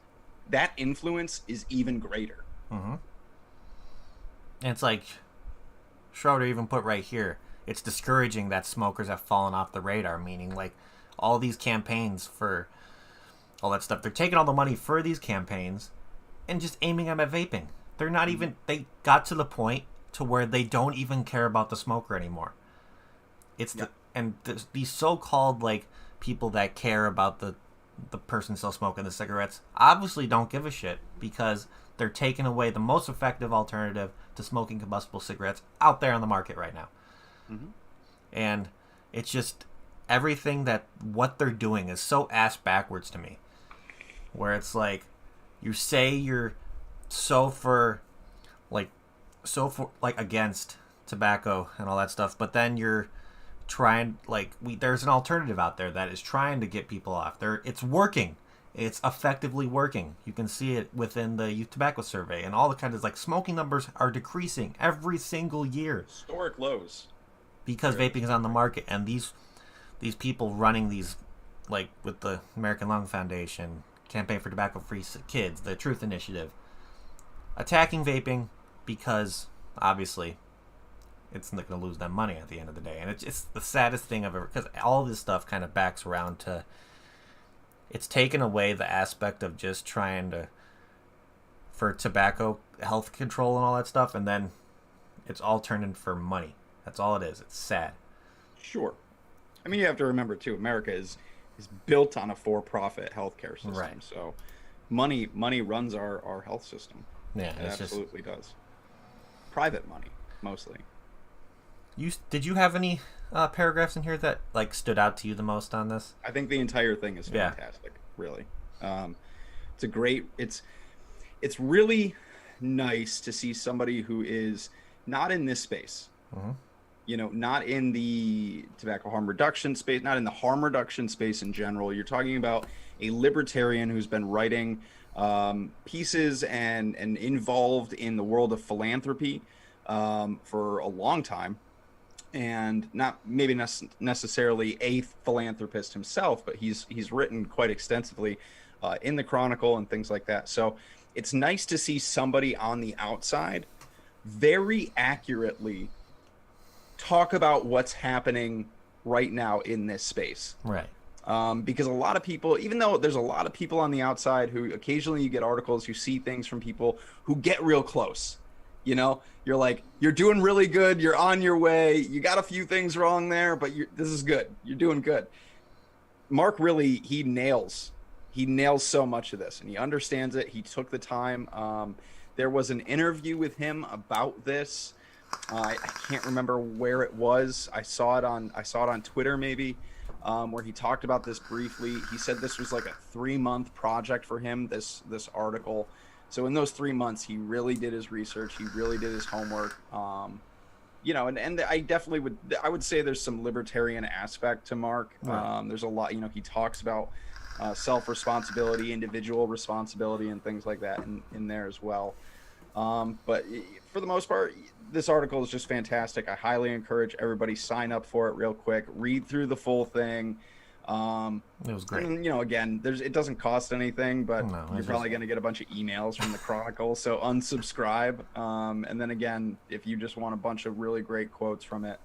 that influence is even greater. Mm-hmm. And it's like Schroeder even put right here, it's discouraging that smokers have fallen off the radar, meaning like all these campaigns for all that stuff, they're taking all the money for these campaigns and just aiming them at vaping. They're not even, they got to the point to where they don't even care about the smoker anymore. It's these so-called like people that care about the person still smoking the cigarettes obviously don't give a shit, because they're taking away the most effective alternative to smoking combustible cigarettes out there on the market right now. Mm-hmm. And it's just everything that what they're doing is so ass backwards to me, where it's like you say you're so for against tobacco and all that stuff, but then you're trying there's an alternative out there that is trying to get people off. It's working. It's effectively working. You can see it within the youth tobacco survey and all the kinds of like smoking numbers are decreasing every single year. Historic lows. Because vaping is on the market, and these people running these, like with the American Lung Foundation, Campaign for Tobacco Free Kids, the Truth Initiative, attacking vaping because obviously it's not going to lose them money at the end of the day. And it's the saddest thing I've ever, because all this stuff kind of backs around to, it's taken away the aspect of just trying to, for tobacco health control and all that stuff, and then it's all turned in for money. That's all it is. It's sad. Sure. I mean, you have to remember too, America is built on a for-profit healthcare system. Right. So money runs our health system. Yeah, it absolutely does. Private money, mostly. Did you have any paragraphs in here that like stood out to you the most on this? I think the entire thing is fantastic. Really, it's a great. It's really nice to see somebody who is not in this space. Mm-hmm. You know, not in the tobacco harm reduction space, not in the harm reduction space in general. You're talking about a libertarian who's been writing pieces and involved in the world of philanthropy for a long time, and not maybe necessarily a philanthropist himself, but he's written quite extensively in the Chronicle and things like that. So it's nice to see somebody on the outside very accurately talk about what's happening right now in this space. Right. Because a lot of people, even though there's a lot of people on the outside who occasionally you get articles, you see things from people who get real close. You know, you're like, you're doing really good. You're on your way. You got a few things wrong there, but this is good. You're doing good. Mark really, he nails so much of this, and he understands it. He took the time. There was an interview with him about this. I can't remember where it was. I saw it on Twitter maybe, where he talked about this briefly. He said this was like a 3-month project for him, this article. So in those 3 months, he really did his research. He really did his homework. You know, and I definitely would say there's some libertarian aspect to Mark. Right. There's a lot, you know, he talks about self-responsibility, individual responsibility, and things like that in there as well. But for the most part, this article is just fantastic. I highly encourage everybody sign up for it real quick. Read through the full thing. It was great. And, you know, again, it doesn't cost anything, but No, you're probably going to get a bunch of emails from the Chronicle. So unsubscribe. And then again, if you just want a bunch of really great quotes from it,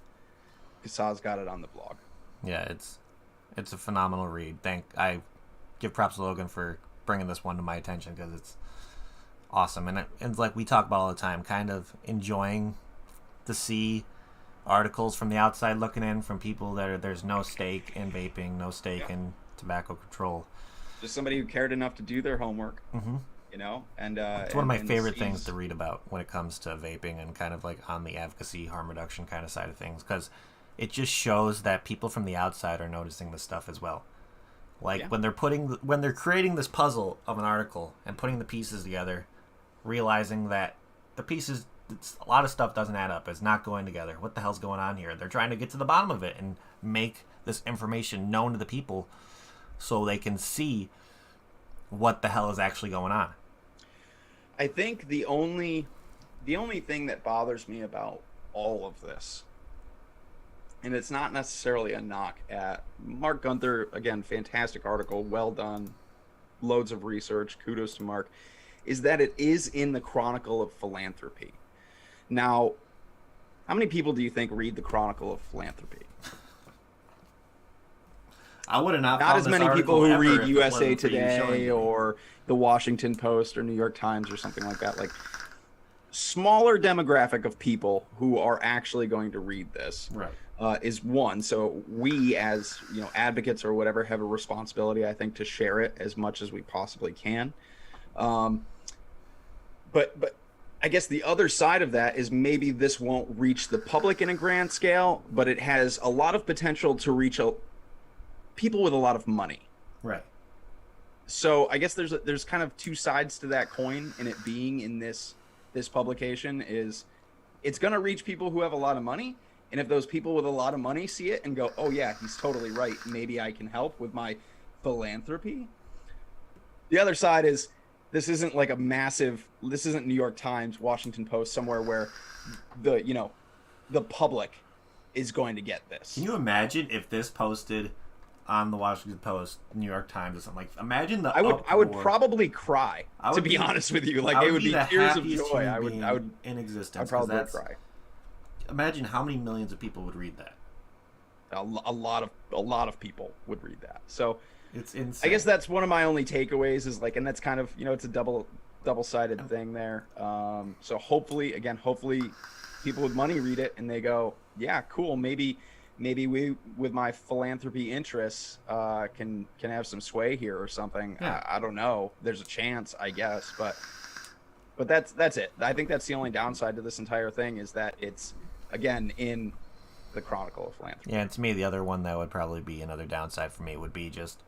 Kassa's got it on the blog. Yeah, it's a phenomenal read. I give props to Logan for bringing this one to my attention, because it's awesome. And like we talk about all the time, kind of enjoying to see articles from the outside looking in, from people that there's no stake in vaping, no stake in tobacco control. Just somebody who cared enough to do their homework, you know, and it's one of my favorite things to read about when it comes to vaping, and kind of like on the advocacy, harm reduction kind of side of things, because it just shows that people from the outside are noticing this stuff as well. Like when they're creating this puzzle of an article and putting the pieces together, realizing that the pieces, a lot of stuff doesn't add up. It's not going together. What the hell's going on here? They're trying to get to the bottom of it and make this information known to the people so they can see what the hell is actually going on. I think the only thing that bothers me about all of this, and it's not necessarily a knock at Mark Gunther. Again, fantastic article, well done, loads of research, kudos to Mark, is that it is in the Chronicle of Philanthropy. Now, how many people do you think read the Chronicle of Philanthropy? I would have not as many people who read USA Today or or the Washington Post or New York Times or something like that. Like, smaller demographic of people who are actually going to read this, right, is one. So we, as advocates or whatever, have a responsibility, I think, to share it as much as we possibly can. But I guess the other side of that is maybe this won't reach the public in a grand scale, but it has a lot of potential to reach people with a lot of money. right. So I guess there's kind of two sides to that coin, and it being in this publication is it's going to reach people who have a lot of money. And if those people with a lot of money see it and go, oh yeah, he's totally right, maybe I can help with my philanthropy. The other side is this isn't like this isn't New York Times, Washington Post, somewhere where the public is going to get this. Can you imagine if this posted on the Washington Post, New York Times, or something? Like, imagine the I would uproar. Probably cry, to be honest with you. Like, it would be the tears of happiest joy. human I being would in existence. I'd probably 'cause cry. Imagine how many millions of people would read that. A lot of people would read that. So It's insane. I guess that's one of my only takeaways is like, and that's kind of, it's a double-sided thing there. So hopefully people with money read it and they go, yeah, cool. Maybe we, with my philanthropy interests, can have some sway here or something. Yeah. I don't know. There's a chance, I guess, but that's it. I think that's the only downside to this entire thing is that it's, again, in the Chronicle of Philanthropy. Yeah, and to me, the other one that would probably be another downside for me would be just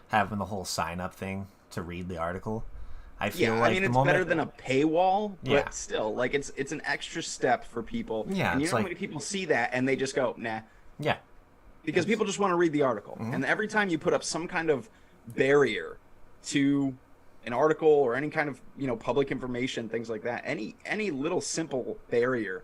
having the whole sign-up thing to read the article. I feel like it's better than a paywall, but Yeah. still, like, it's an extra step for people. Yeah, and it's how like- many people see that and they just go, nah, Yeah, because people just want to read the article. Mm-hmm. And every time you put up some kind of barrier to an article or any kind of public information, things like that, any little simple barrier,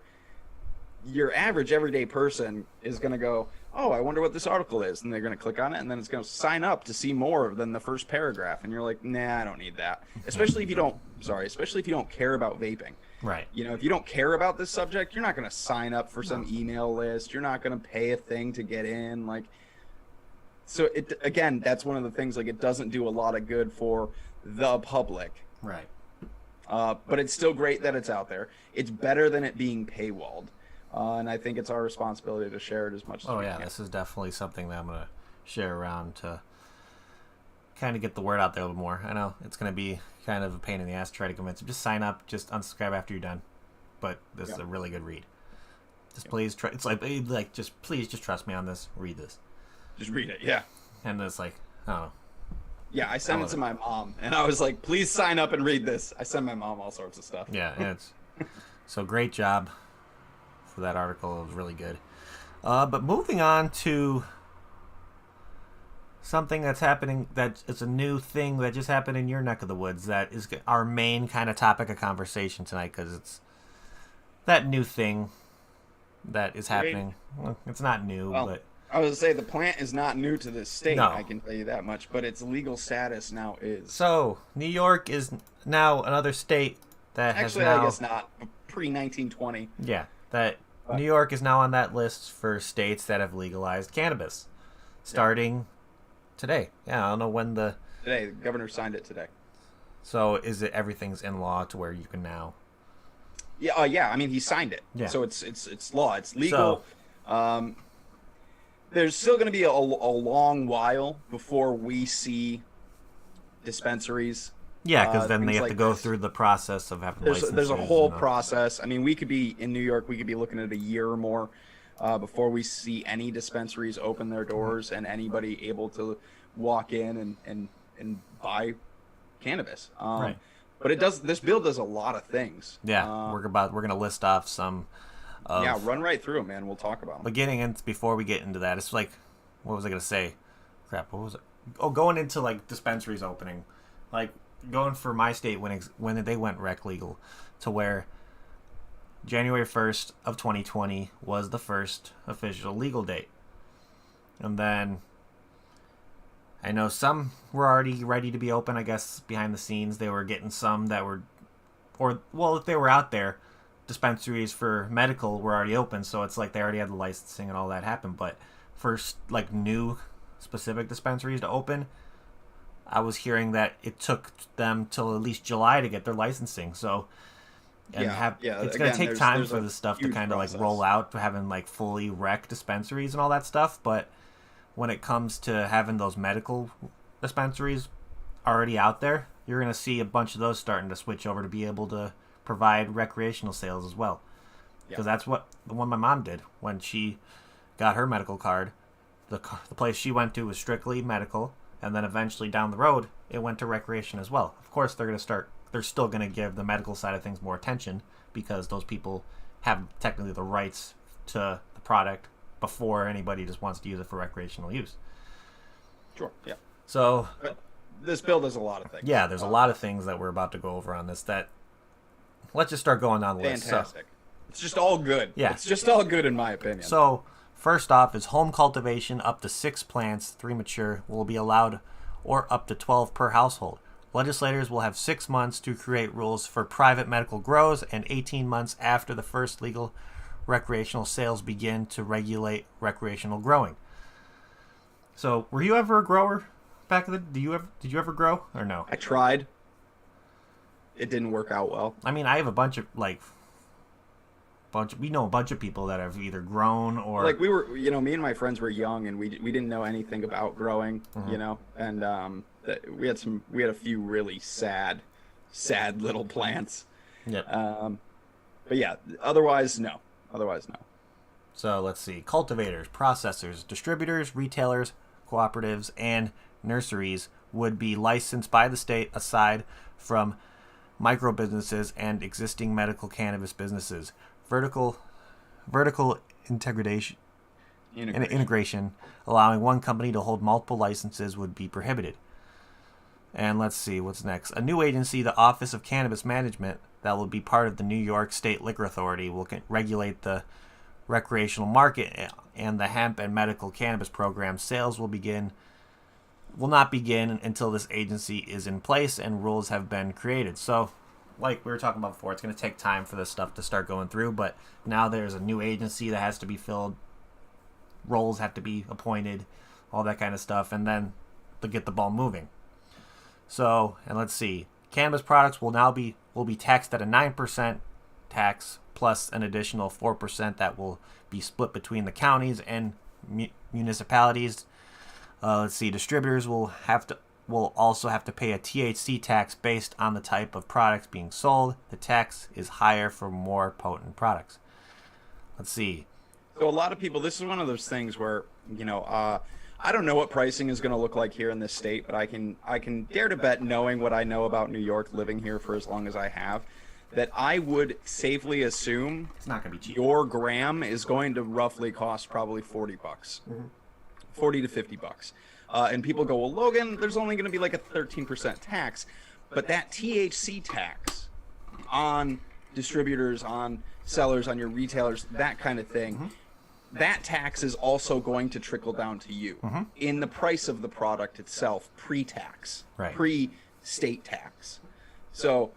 your average everyday person is going to go, oh, I wonder what this article is, and they're going to click on it, and then it's going to sign up to see more than the first paragraph, and you're like, nah, I don't need that. Especially if you don't care about vaping. right. If you don't care about this subject, you're not going to sign up for some email list. You're not going to pay a thing to get in. Like, so again, that's one of the things, like, it doesn't do a lot of good for the public. Right. But it's still great that it's out there. It's better than it being paywalled. And I think it's our responsibility to share it as much as we can. This is definitely something that I'm going to share around to kind of get the word out there a little more. I know it's going to be kind of a pain in the ass to try to convince them. Just sign up, just unsubscribe after you're done. But this is a really good read. Just please try. It's like just please just trust me on this. Read this. Just read it, yeah. And it's like, I don't know. Yeah, I sent it to my mom, and I was like, please sign up and read this. I send my mom all sorts of stuff. Yeah, and it's so great job for that article. It was really good. But moving on to something that's happening, that is a new thing that just happened in your neck of the woods, that is our main kind of topic of conversation tonight, because it's that new thing that is happening. Well, it's not new, but I was going to say, the plant is not new to this state, No. I can tell you that much, but its legal status now is. so New York is now another state that Actually, has now... I guess not. Pre-1920. Yeah, that New York is now on that list for states that have legalized cannabis, starting today. Yeah, I don't know when the... Today, the governor signed it today. So is it everything's in law to where you can now... Yeah, yeah. I mean, he signed it. Yeah. So it's law. It's legal. There's still going to be a long while before we see dispensaries. Yeah, because then they things have like to go this. through the process of having There's a licenses whole and all. process. I mean, we could be in New York. We could be looking at a year or more before we see any dispensaries open their doors and anybody able to walk in and buy cannabis. Right. But it does. This bill does a lot of things. Yeah, we're gonna list off some. Of, Yeah, run right through them, man. We'll talk about them. Beginning and before we get into that, it's like, what was I gonna say? Crap, what was it? Oh, going into like dispensaries opening, like going for my state when they went rec legal, to where January 1st of 2020 was the first official legal date. And then I know some were already ready to be open, I guess, behind the scenes. They were getting some that were, if they were out there, dispensaries for medical were already open, so it's like they already had the licensing and all that happen. But for, like, new specific dispensaries to open, I was hearing that it took them till at least July to get their licensing. So, it's going to take time for this stuff to kind of like roll out, to having like fully rec dispensaries and all that stuff. But when it comes to having those medical dispensaries already out there, you're going to see a bunch of those starting to switch over to be able to provide recreational sales as well. Because that's what the one my mom did when she got her medical card. The place she went to was strictly medical, and then eventually down the road it went to recreation as well. Of course, they're still going to give the medical side of things more attention, because those people have technically the rights to the product before anybody just wants to use it for recreational use. Sure, yeah. So but this bill does a lot of things. Yeah, there's a lot of things that we're about to go over on this. That let's just start going down the list. Fantastic. It's just all good. Yeah. It's just all good in my opinion. So first off is home cultivation. Up to 6 plants, 3 mature, will be allowed, or up to 12 per household. Legislators will have 6 months to create rules for private medical grows, and 18 months after the first legal recreational sales begin to regulate recreational growing. So, were you ever a grower back in the? Did you ever grow or no? I tried. It didn't work out well. I mean, I have a bunch of we know a bunch of people that have either grown or like we were, me and my friends were young and we didn't know anything about growing, and we had a few really sad little plants. Yep. But yeah, otherwise no. So let's see. Cultivators, processors, distributors, retailers, cooperatives, and nurseries would be licensed by the state aside from micro businesses and existing medical cannabis businesses. Vertical integration, allowing one company to hold multiple licenses, would be prohibited. And let's see what's next. A new agency, the Office of Cannabis Management, that will be part of the New York State Liquor Authority, will regulate the recreational market and the hemp and medical cannabis program. Sales will not begin until this agency is in place and rules have been created. So, like we were talking about before, it's going to take time for this stuff to start going through, but now there's a new agency that has to be filled, roles have to be appointed, all that kind of stuff, and then to get the ball moving. So, and let's see, cannabis products will be taxed at a 9% tax plus an additional 4% that will be split between the counties and municipalities. Let's see, distributors will also have to pay a THC tax based on the type of products being sold. The tax is higher for more potent products. Let's see. So a lot of people, this is one of those things where, I don't know what pricing is going to look like here in this state, but I can dare to bet, knowing what I know about New York, living here for as long as I have, that I would safely assume it's not going to be cheap. Your gram is going to roughly cost probably $40, mm-hmm. $40 to $50. And people go, well, Logan, there's only going to be like a 13% tax, but that THC tax on distributors, on sellers, on your retailers, that kind of thing, mm-hmm. that tax is also going to trickle down to you mm-hmm. in the price of the product itself, pre-tax, right. Pre-state tax. So,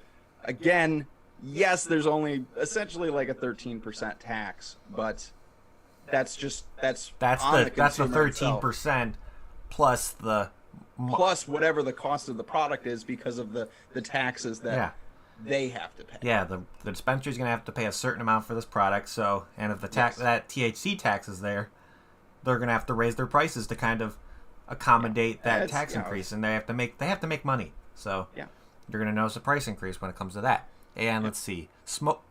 again, yes, there's only essentially like a 13% tax, but that's the 13% plus whatever the cost of the product is because of the taxes that they have to pay. Yeah, the dispensary is going to have to pay a certain amount for this product. So, and if the that THC tax is there, they're going to have to raise their prices to kind of accommodate that tax increase, and they have to make money. So, you're going to notice a price increase when it comes to that. And let's see,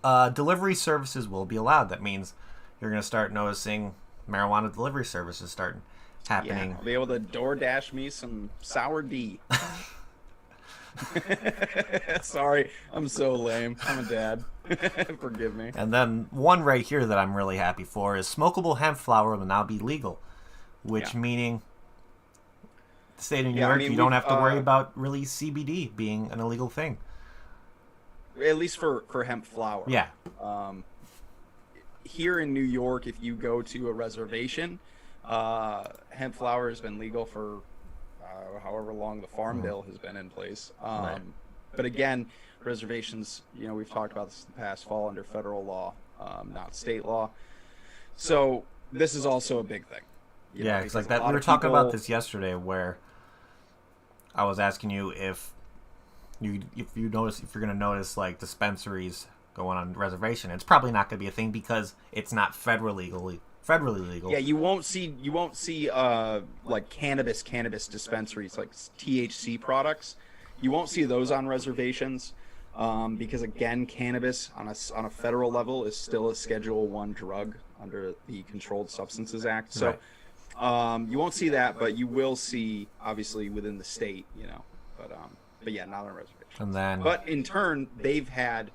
delivery services will be allowed. That means you're going to start noticing marijuana delivery services starting happening. Yeah, I'll be able to DoorDash me some sour D. Sorry, I'm so lame. I'm a dad. Forgive me. And then one right here that I'm really happy for is smokable hemp flower will now be legal, which meaning the state of New York, you don't have to worry about really CBD being an illegal thing. At least for hemp flower. Yeah. here in New York, if you go to a reservation, hemp flower has been legal for however long the Farm Bill has been in place. Right. But again, reservations, we've talked about this in the past, fall under federal law, not state law. So this is also a big thing. Yeah, it's like that. We were talking about this yesterday, where I was asking you if you notice, if you're going to notice like dispensaries going on reservation. It's probably not going to be a thing because it's not federally legal. Yeah, you won't see like cannabis dispensaries, like THC products. You won't see those on reservations because again, cannabis on a federal level is still a Schedule I drug under the Controlled Substances Act. So you won't see that, but you will see obviously within the state, but yeah, not on reservations. And then, but in turn, they've had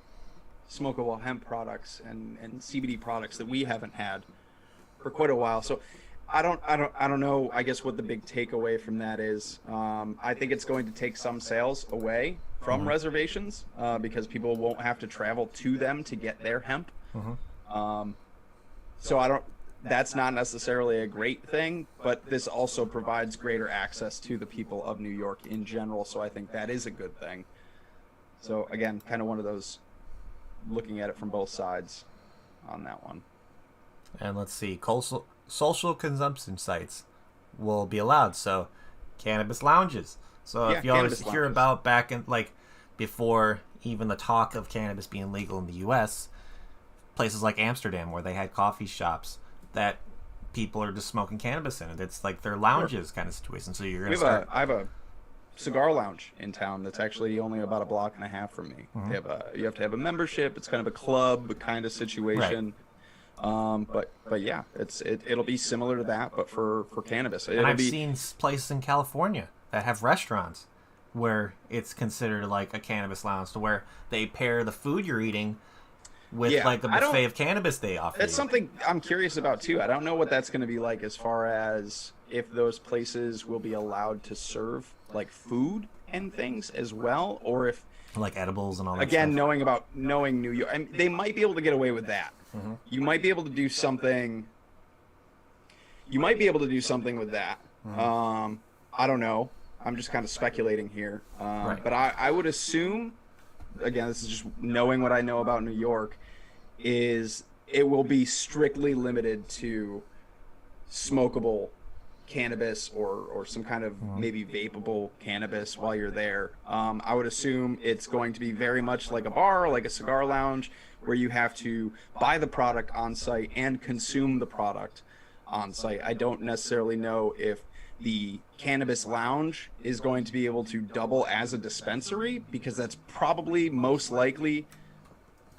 smokable hemp products and CBD products that we haven't had for quite a while. So I don't know, I guess, what the big takeaway from that is. I think it's going to take some sales away from reservations because people won't have to travel to them to get their hemp. So that's not necessarily a great thing, but this also provides greater access to the people of New York in general. So I think that is a good thing. So again, kind of one of those, looking at it from both sides on that one. And let's see, social consumption sites will be allowed. So cannabis lounges. So if you always hear about back in, like, before even the talk of cannabis being legal in the U.S., places like Amsterdam where they had coffee shops that people are just smoking cannabis in it. It's like their lounges kind of situation. So you're going to I have a cigar lounge in town that's actually only about a block and a half from me. You have to have a membership. It's kind of a club kind of situation. But yeah, it'll be similar to that, but for cannabis. And I've seen places in California that have restaurants where it's considered like a cannabis lounge, to where they pair the food you're eating with like a buffet of cannabis they offer. That's something I'm curious about too. I don't know what that's going to be like as far as if those places will be allowed to serve like food and things as well, or if like edibles and all that again stuff. knowing New York, and they might be able to get away with that. You might be able to do something with that. I don't know, I'm just kind of speculating here, but I would assume, again, this is just knowing what I know about New York, is it will be strictly limited to smokable cannabis or some kind of maybe vapable cannabis while you're there. I would assume it's going to be very much like a bar, like a cigar lounge, where you have to buy the product on site and consume the product on site. I don't necessarily know if the cannabis lounge is going to be able to double as a dispensary, because that's probably most likely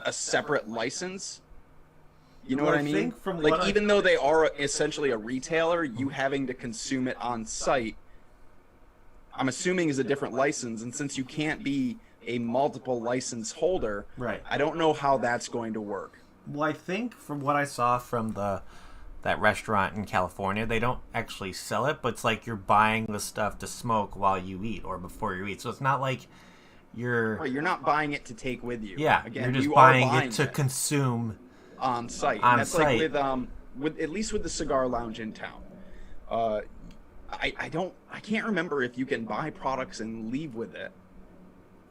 a separate license. You know what I mean? Like, even though they are essentially a retailer, you having to consume it on site, I'm assuming, is a different license. And since you can't be a multiple license holder, I don't know how that's going to work. Well, I think from what I saw from that restaurant in California, they don't actually sell it, but it's like you're buying the stuff to smoke while you eat or before you eat. So it's not like you're not buying it to take with you. Yeah, again, you're just buying it to consume on site. And that's like with at least with the cigar lounge in town. I can't remember if you can buy products and leave with it,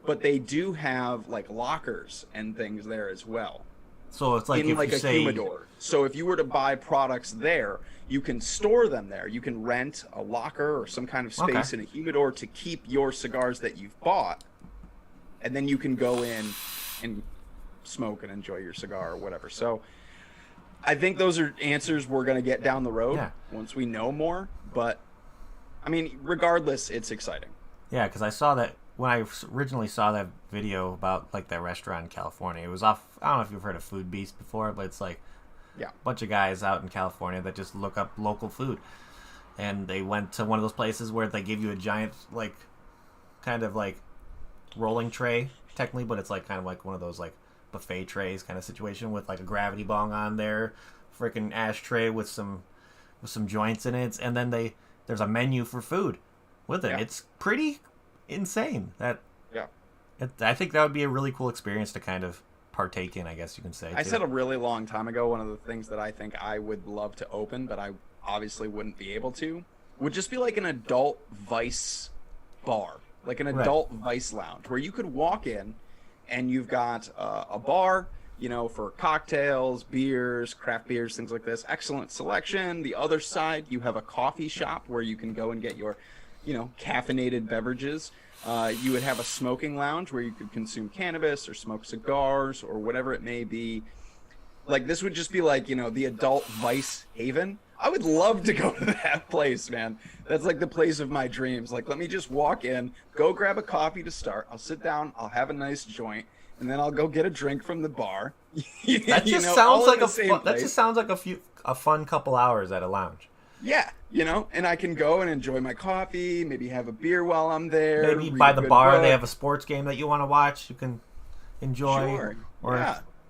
but they do have like lockers and things there as well. So it's like, in like a humidor. So if you were to buy products there, you can store them there. You can rent a locker or some kind of space in a humidor to keep your cigars that you've bought, and then you can go in and smoke and enjoy your cigar or whatever. So I think those are answers we're going to get down the road once we know more. But I mean, regardless, it's exciting. Yeah, because I saw that when I originally saw that video about like that restaurant in California. It was off, I don't know if you've heard of Food Beast before, but it's like a bunch of guys out in California that just look up local food. And they went to one of those places where they give you a giant, like, kind of like rolling tray, technically, but it's like kind of like one of those like buffet trays kind of situation with like a gravity bong on there, freaking ashtray with some joints in it, and then there's a menu for food with it. It's pretty insane. I think that would be a really cool experience to kind of partake in, I guess you can say. I too. said a really long time ago, one of the things that I think I would love to open, but I obviously wouldn't be able to, would just be like an adult vice bar, like an adult vice lounge, where you could walk in and you've got a bar, you know, for cocktails, beers, craft beers, things like this. Excellent selection. The other side, you have a coffee shop where you can go and get your, you know, caffeinated beverages. You would have a smoking lounge where you could consume cannabis or smoke cigars or whatever it may be. Like, this would just be like, you know, the adult vice haven. I would love to go to that place, man. That's like the place of my dreams. Like, let me just walk in, go grab a coffee to start. I'll sit down, I'll have a nice joint, and then I'll go get a drink from the bar. That just sounds like a fun couple hours at a lounge. Yeah, you know, and I can go and enjoy my coffee, maybe have a beer while I'm there. Maybe by the bar they have a sports game that you want to watch. You can enjoy. Sure.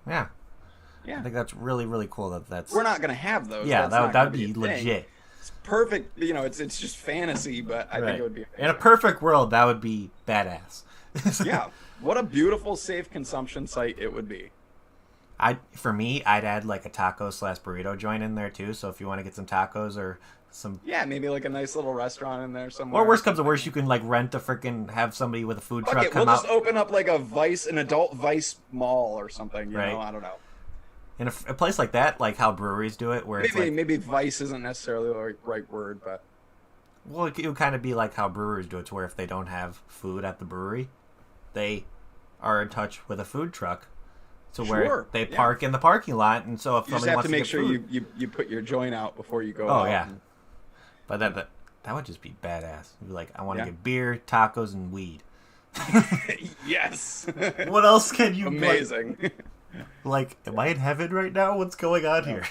Yeah. I think that's really, really cool. That's we're not gonna have those. Yeah, that would be legit. It's perfect. You know, it's just fantasy, but I think it would be amazing. In a perfect world. That would be badass. Yeah, what a beautiful, safe consumption site it would be. For me, I'd add like a taco/burrito joint in there too. So if you want to get some tacos or some, maybe like a nice little restaurant in there somewhere. Or worst comes to worst, you can like rent a freaking have somebody with a food truck come we'll out. just open up like an adult vice mall or something. You know, I don't know. In a place like that, like how breweries do it, where maybe vice isn't necessarily the right word, but it would kind of be like how brewers do it, to where if they don't have food at the brewery, they are in touch with a food truck, to where they park in the parking lot, and so if you just somebody have wants to make get sure food, you put your joint out before you go. Oh out yeah, but that would just be badass. You'd be like, I want to Yeah. get beer, tacos, and weed. Yes. What else can you? Amazing. Like, am I in heaven right now? What's going on here?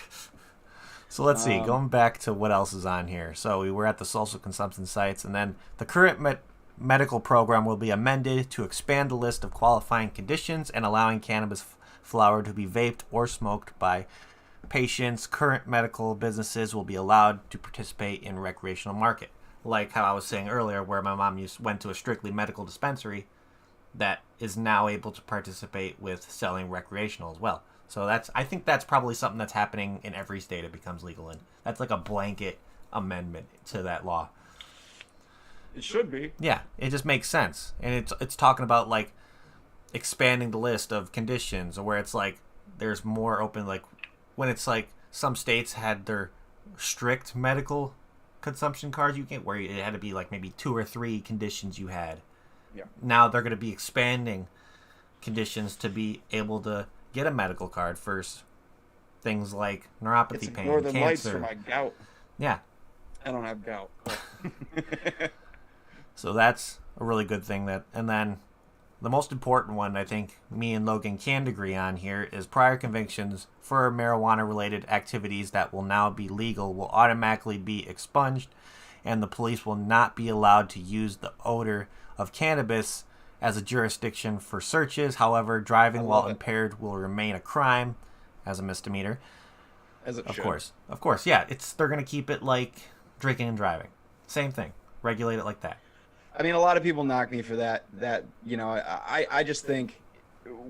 So let's see. Going back to what else is on here. So we were at the social consumption sites, and then the current medical program will be amended to expand the list of qualifying conditions and allowing cannabis flower to be vaped or smoked by patients. Current medical businesses will be allowed to participate in recreational market. Like how I was saying earlier, where my mom went to a strictly medical dispensary that is now able to participate with selling recreational as well. So I think that's probably something that's happening in every state it becomes legal in. That's like a blanket amendment to that law. It should be. Yeah, it just makes sense. And it's talking about like expanding the list of conditions, or where it's like there's more open, like when it's like some states had their strict medical consumption cards, where it had to be like maybe 2 or 3 conditions you had. Yeah. Now they're going to be expanding conditions to be able to get a medical card for things like neuropathy, pain, Northern cancer. Lights for my gout. Yeah. I don't have gout. So that's a really good thing. And then the most important one, I think me and Logan can agree on here, is prior convictions for marijuana-related activities that will now be legal will automatically be expunged, and the police will not be allowed to use the odor of cannabis as a jurisdiction for searches. However, driving while impaired will remain a crime as a misdemeanor. As it should. Of course, yeah. They're going to keep it like drinking and driving. Same thing. Regulate it like that. I mean, a lot of people knock me for that. You know, I just think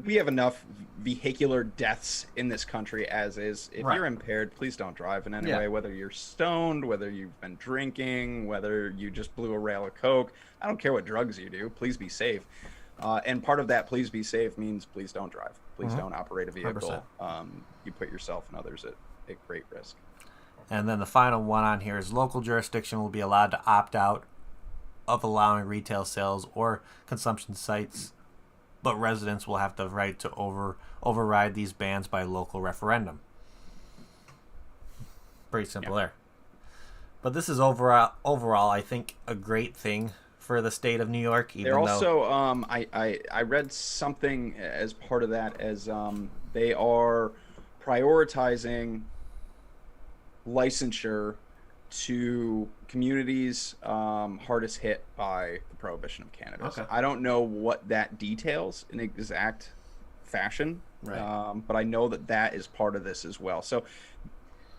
we have enough vehicular deaths in this country as is. If you're impaired, please don't drive in any way, whether you're stoned, whether you've been drinking, whether you just blew a rail of coke. I don't care what drugs you do. Please be safe. And part of that please be safe means please don't drive. Please don't operate a vehicle. 100%. You put yourself and others at great risk. And then the final one on here is local jurisdiction will be allowed to opt out of allowing retail sales or consumption sites, but residents will have the right to override these bans by local referendum. Pretty simple there. But this is overall, I think, a great thing for the state of New York. They're also, I read something as part of that as they are prioritizing licensure to communities hardest hit by the prohibition of cannabis. Okay. I don't know what that details in exact fashion, but I know that is part of this as well. So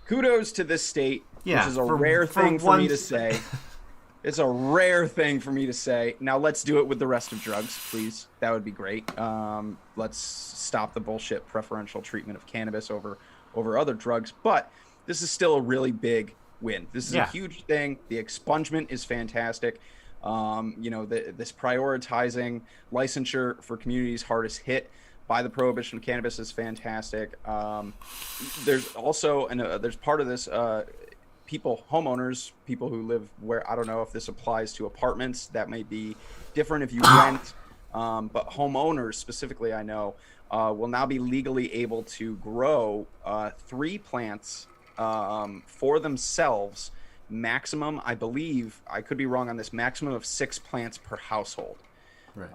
kudos to this state, which is a rare thing for me to say. It's a rare thing for me to say. Now let's do it with the rest of drugs, please. That would be great. Let's stop the bullshit preferential treatment of cannabis over other drugs. But this is still a really big win. This is a huge thing. The expungement is fantastic. This prioritizing licensure for communities hardest hit by the prohibition of cannabis is fantastic. There's also, there's part of this, homeowners, people who live where, I don't know if this applies to apartments, that may be different if you rent, but homeowners specifically, I know, will now be legally able to grow 3 plants for themselves, maximum, I believe, I could be wrong on this, maximum of 6 plants per household. Right.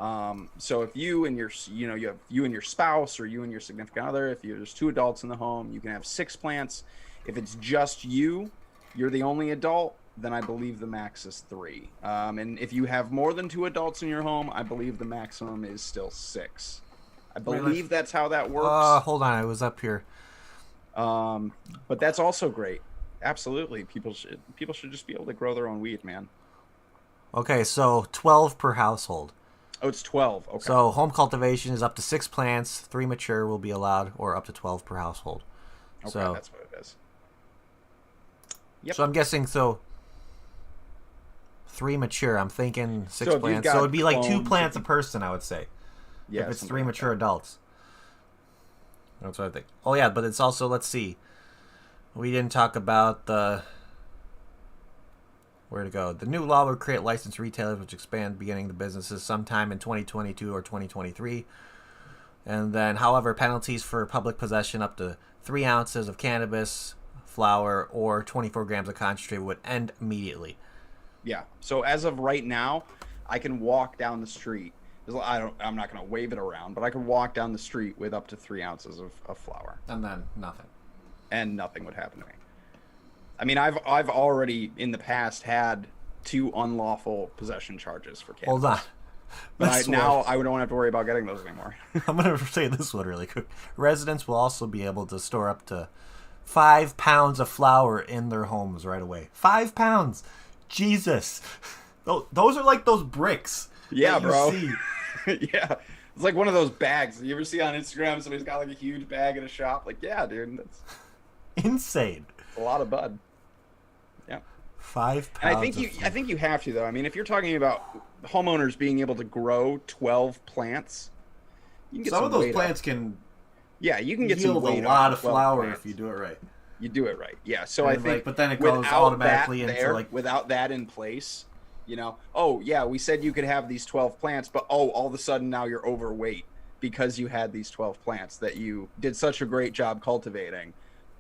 So if you and your, you have you and your spouse, or you and your significant other, if there's 2 adults in the home, you can have 6 plants. If it's just you're the only adult, then I believe the max is 3. And if you have more than 2 adults in your home, I believe the maximum is still 6. I believe that's how that works. Hold on, I was up here. But that's also great. Absolutely, people should just be able to grow their own weed, man. Okay, so 12 per household. Oh, it's 12. Okay. So home cultivation is up to 6 plants. 3 mature will be allowed, or up to 12 per household. Okay, so that's what it is. Yep. So I'm guessing 3 mature. I'm thinking 6 So if you've plants. got So it'd be like 2 clones, plants a person, I would say. Yeah, if it's something 3 like mature that. adults. That's what I think. Oh yeah, but it's also, let's see. We didn't talk about where to go. The new law would create licensed retailers which expand beginning the businesses sometime in 2022 or 2023. And then, however, penalties for public possession up to 3 ounces of cannabis, flower, or 24 grams of concentrate would end immediately. Yeah. So as of right now, I can walk down the street. I'm not going to wave it around, but I can walk down the street with up to 3 ounces of flower. And then nothing. And nothing would happen to me. I mean, I've already in the past had 2 unlawful possession charges for cannabis. Hold on. But now I don't have to worry about getting those anymore. I'm going to say this one really quick. Residents will also be able to store up to 5 pounds of flour in their homes right away. 5 pounds. Jesus. Those are like those bricks. Yeah, that you bro. see. Yeah. It's like one of those bags. You ever see on Instagram somebody's got like a huge bag in a shop? Like, yeah, dude, that's Insane. a lot of bud. Yeah. 5 pounds. And I think you have to, though. I mean, if you're talking about homeowners being able to grow 12 plants, you can get some of those weight plants up. can Yeah, you can get some yield weight a lot off of 12 flour plants. if you do it right. You do it right. Yeah. So And I think, but then it goes without automatically that into without that in place, oh yeah, we said you could have these 12 plants, but all of a sudden now you're overweight because you had these 12 plants that you did such a great job cultivating,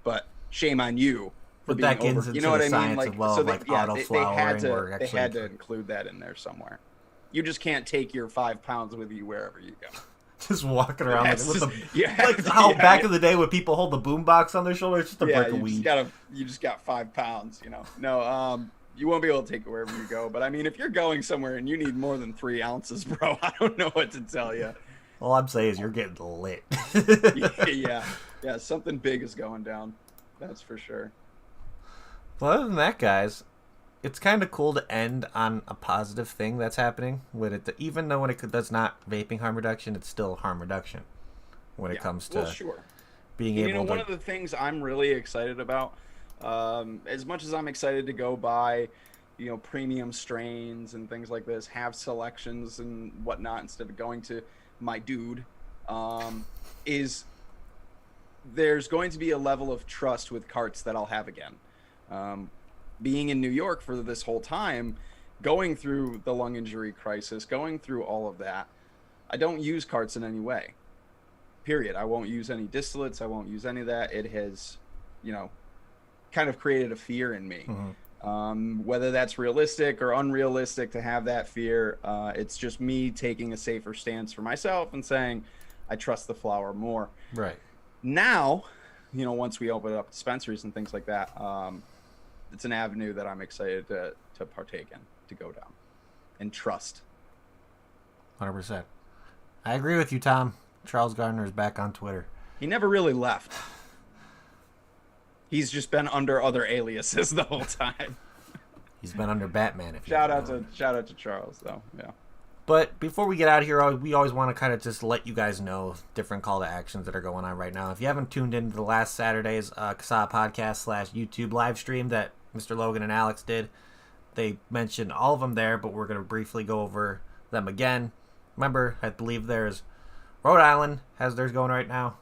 but shame on you for But being that gets over. into You know what the I mean? science Like, of, well, so like they auto-flowering or they actually- had to include that in there somewhere. You just can't take your 5 pounds with you wherever you go. just walking around That's with just- yeah, like how yeah, back yeah. in the day when people hold the boombox on their shoulder, it's just a brick of weed. You just got 5 pounds, No, you won't be able to take it wherever you go. But I mean, if you're going somewhere and you need more than 3 ounces, bro, I don't know what to tell you. All I'm saying is you're getting lit. Yeah, something big is going down. That's for sure. Well, other than that, guys, it's kind of cool to end on a positive thing that's happening with it. Even though when it does not vaping harm reduction, it's still harm reduction when it comes to sure. being And, able to. one of the things I'm really excited about, as much as I'm excited to go buy, premium strains and things like this, have selections and whatnot instead of going to my dude, is there's going to be a level of trust with carts that I'll have again. Being in New York for this whole time, going through the lung injury crisis, going through all of that, I don't use carts in any way. Period. I won't use any distillates. I won't use any of that. It has, kind of created a fear in me. Mm-hmm. Whether that's realistic or unrealistic to have that fear, it's just me taking a safer stance for myself and saying, I trust the flower more. Right. Now, once we open up dispensaries and things like that, it's an avenue that I'm excited to partake in, to go down and trust. 100%. I agree with you, Tom. Charles Gardner is back on Twitter. He never really left. He's just been under other aliases the whole time. He's been under Batman. If Shout out to Charles, though. Yeah. But before we get out of here, we always want to kind of just let you guys know different call to actions that are going on right now. If you haven't tuned into the last Saturday's Casa podcast / YouTube live stream that Mr. Logan and Alex did, they mentioned all of them there, but we're going to briefly go over them again. Remember, I believe there's Rhode Island has theirs going right now,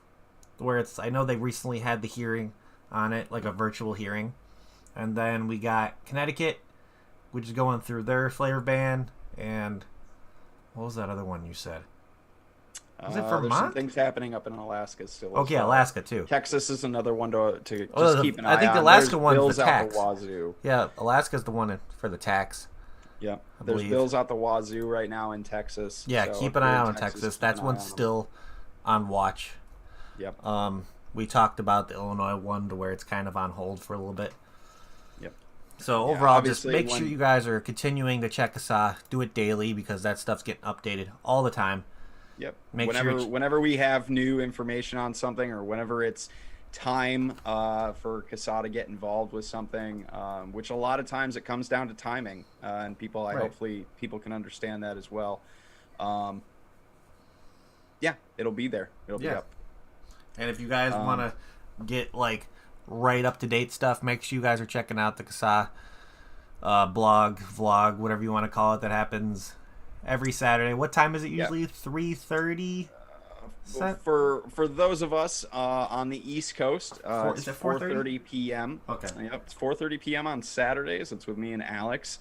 where I know they recently had the hearing on it, like a virtual hearing. And then we got Connecticut, which is going through their flavor ban, and what was that other one you said? Was it Vermont? There's some things happening up in Alaska still. Okay, Alaska too. Texas is another one to just keep an eye on. I think the Alaska one bills the tax. Out the wazoo. Yeah, Alaska's the one for the tax. Yeah, there's bills out the wazoo right now in Texas. Yeah, so keep an eye on Texas. That's one's still on watch. Yep. We talked about the Illinois one to where it's kind of on hold for a little bit. Yep. So overall, just make sure you guys are continuing to check us out. Do it daily because that stuff's getting updated all the time. Yep. Whenever we have new information on something, or whenever it's time for CASA to get involved with something, which a lot of times it comes down to timing, and hopefully people can understand that as well. Yeah, it'll be there. It'll be up. And if you guys want to get like right up to date stuff, make sure you guys are checking out the CASA blog, vlog, whatever you want to call it, that happens every Saturday. What time is it usually? 3:30. For those of us on the East Coast, it's 4:30 p.m. Okay. Yep, it's 4:30 p.m. on Saturdays. It's with me and Alex.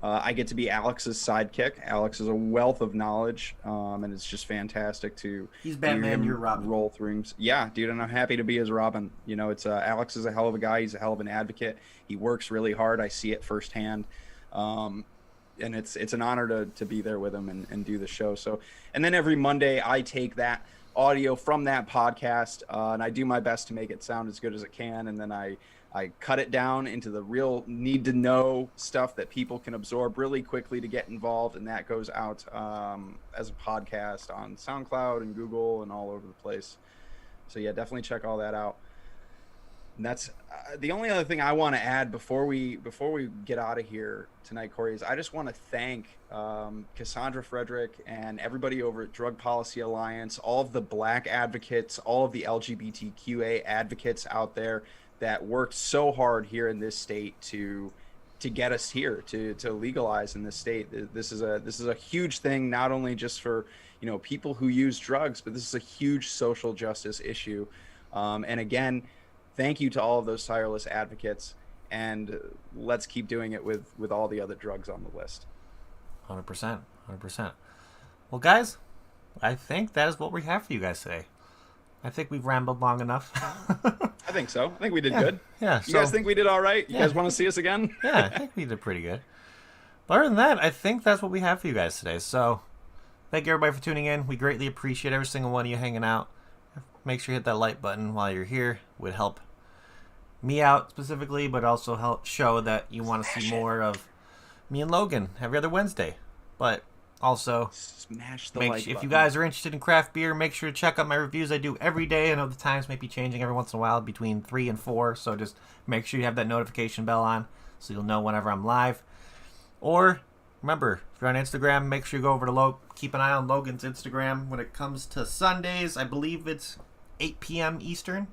I get to be Alex's sidekick. Alex is a wealth of knowledge, and it's just fantastic to He's Batman, you're Robin. Roll through. Yeah, dude, and I'm happy to be his Robin. You know, it's Alex is a hell of a guy. He's a hell of an advocate. He works really hard. I see it firsthand. And it's an honor to be there with him and do the show. So, and then every Monday I take that audio from that podcast and I do my best to make it sound as good as it can, and then I cut it down into the real need to know stuff that people can absorb really quickly to get involved, and that goes out as a podcast on SoundCloud and Google and all over the place. So yeah, definitely check all that out. And that's the only other thing I want to add before we get out of here tonight, Corey, is I just want to thank Cassandra Frederick and everybody over at Drug Policy Alliance, all of the Black advocates, all of the LGBTQA advocates out there that worked so hard here in this state to get us here to legalize in this state. This is a huge thing, not only just for people who use drugs, but this is a huge social justice issue. And again, thank you to all of those tireless advocates, and let's keep doing it with all the other drugs on the list. 100%. Well, guys, I think that is what we have for you guys today. I think we've rambled long enough. I think so. I think we did good. Yeah. You guys think we did all right? You guys want to see us again? Yeah, I think we did pretty good. But other than that, I think that's what we have for you guys today. So thank you everybody for tuning in. We greatly appreciate every single one of you hanging out. Make sure you hit that like button while you're here. It would help me out specifically, but also help show that you want to see more of me and Logan every other Wednesday. But also, smash the like button. If you guys are interested in craft beer, make sure to check out my reviews I do every day. I know the times may be changing every once in a while between 3 and 4, so just make sure you have that notification bell on so you'll know whenever I'm live. Or remember, if you're on Instagram, make sure you go over to keep an eye on Logan's Instagram when it comes to Sundays. I believe it's 8 p.m. Eastern.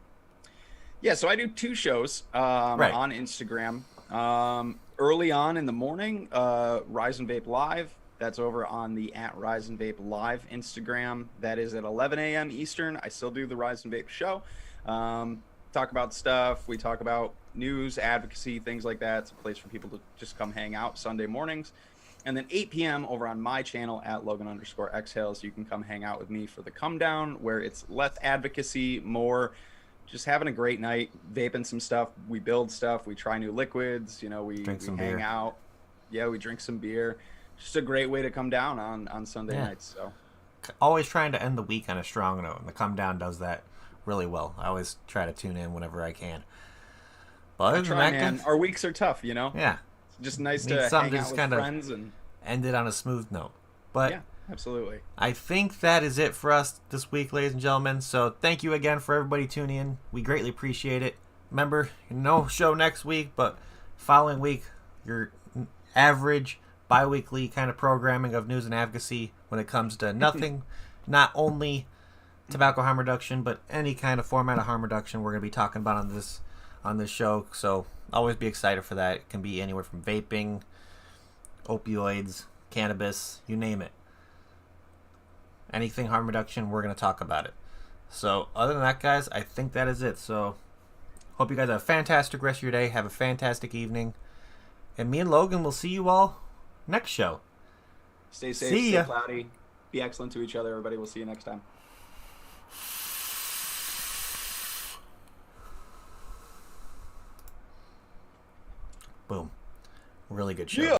Yeah, so I do 2 shows on Instagram. Early on in the morning, Rise and Vape Live. That's over on the @Rise and Vape Live Instagram. That is at 11 a.m. Eastern. I still do the Rise and Vape show. Talk about stuff. We talk about news, advocacy, things like that. It's a place for people to just come hang out Sunday mornings. And then 8 p.m. over on my channel @Logan_Exhales, you can come hang out with me for the Come Down, where it's less advocacy, more just having a great night, vaping some stuff. We build stuff. We try new liquids. We hang out. Yeah, we drink some beer. Just a great way to come down on Sunday nights. So always trying to end the week on a strong note, and the Come Down does that really well. I always try to tune in whenever I can. But man. Our weeks are tough, Yeah. It's just nice to hang out with friends and end it on a smooth note. But yeah, absolutely. I think that is it for us this week, ladies and gentlemen. So thank you again for everybody tuning in. We greatly appreciate it. Remember, no show next week, but following week, your average bi-weekly kind of programming of news and advocacy when it comes to nothing, not only tobacco harm reduction, but any kind of format of harm reduction we're going to be talking about on this show. So always be excited for that. It can be anywhere from vaping, opioids, cannabis, you name it. Anything harm reduction, we're going to talk about it. So other than that, guys, I think that is it. So hope you guys have a fantastic rest of your day. Have a fantastic evening. And me and Logan will see you all next show. Stay safe, See stay ya. cloudy. Be excellent to each other, everybody. We'll see you next time. Boom. Really good show. Yeah.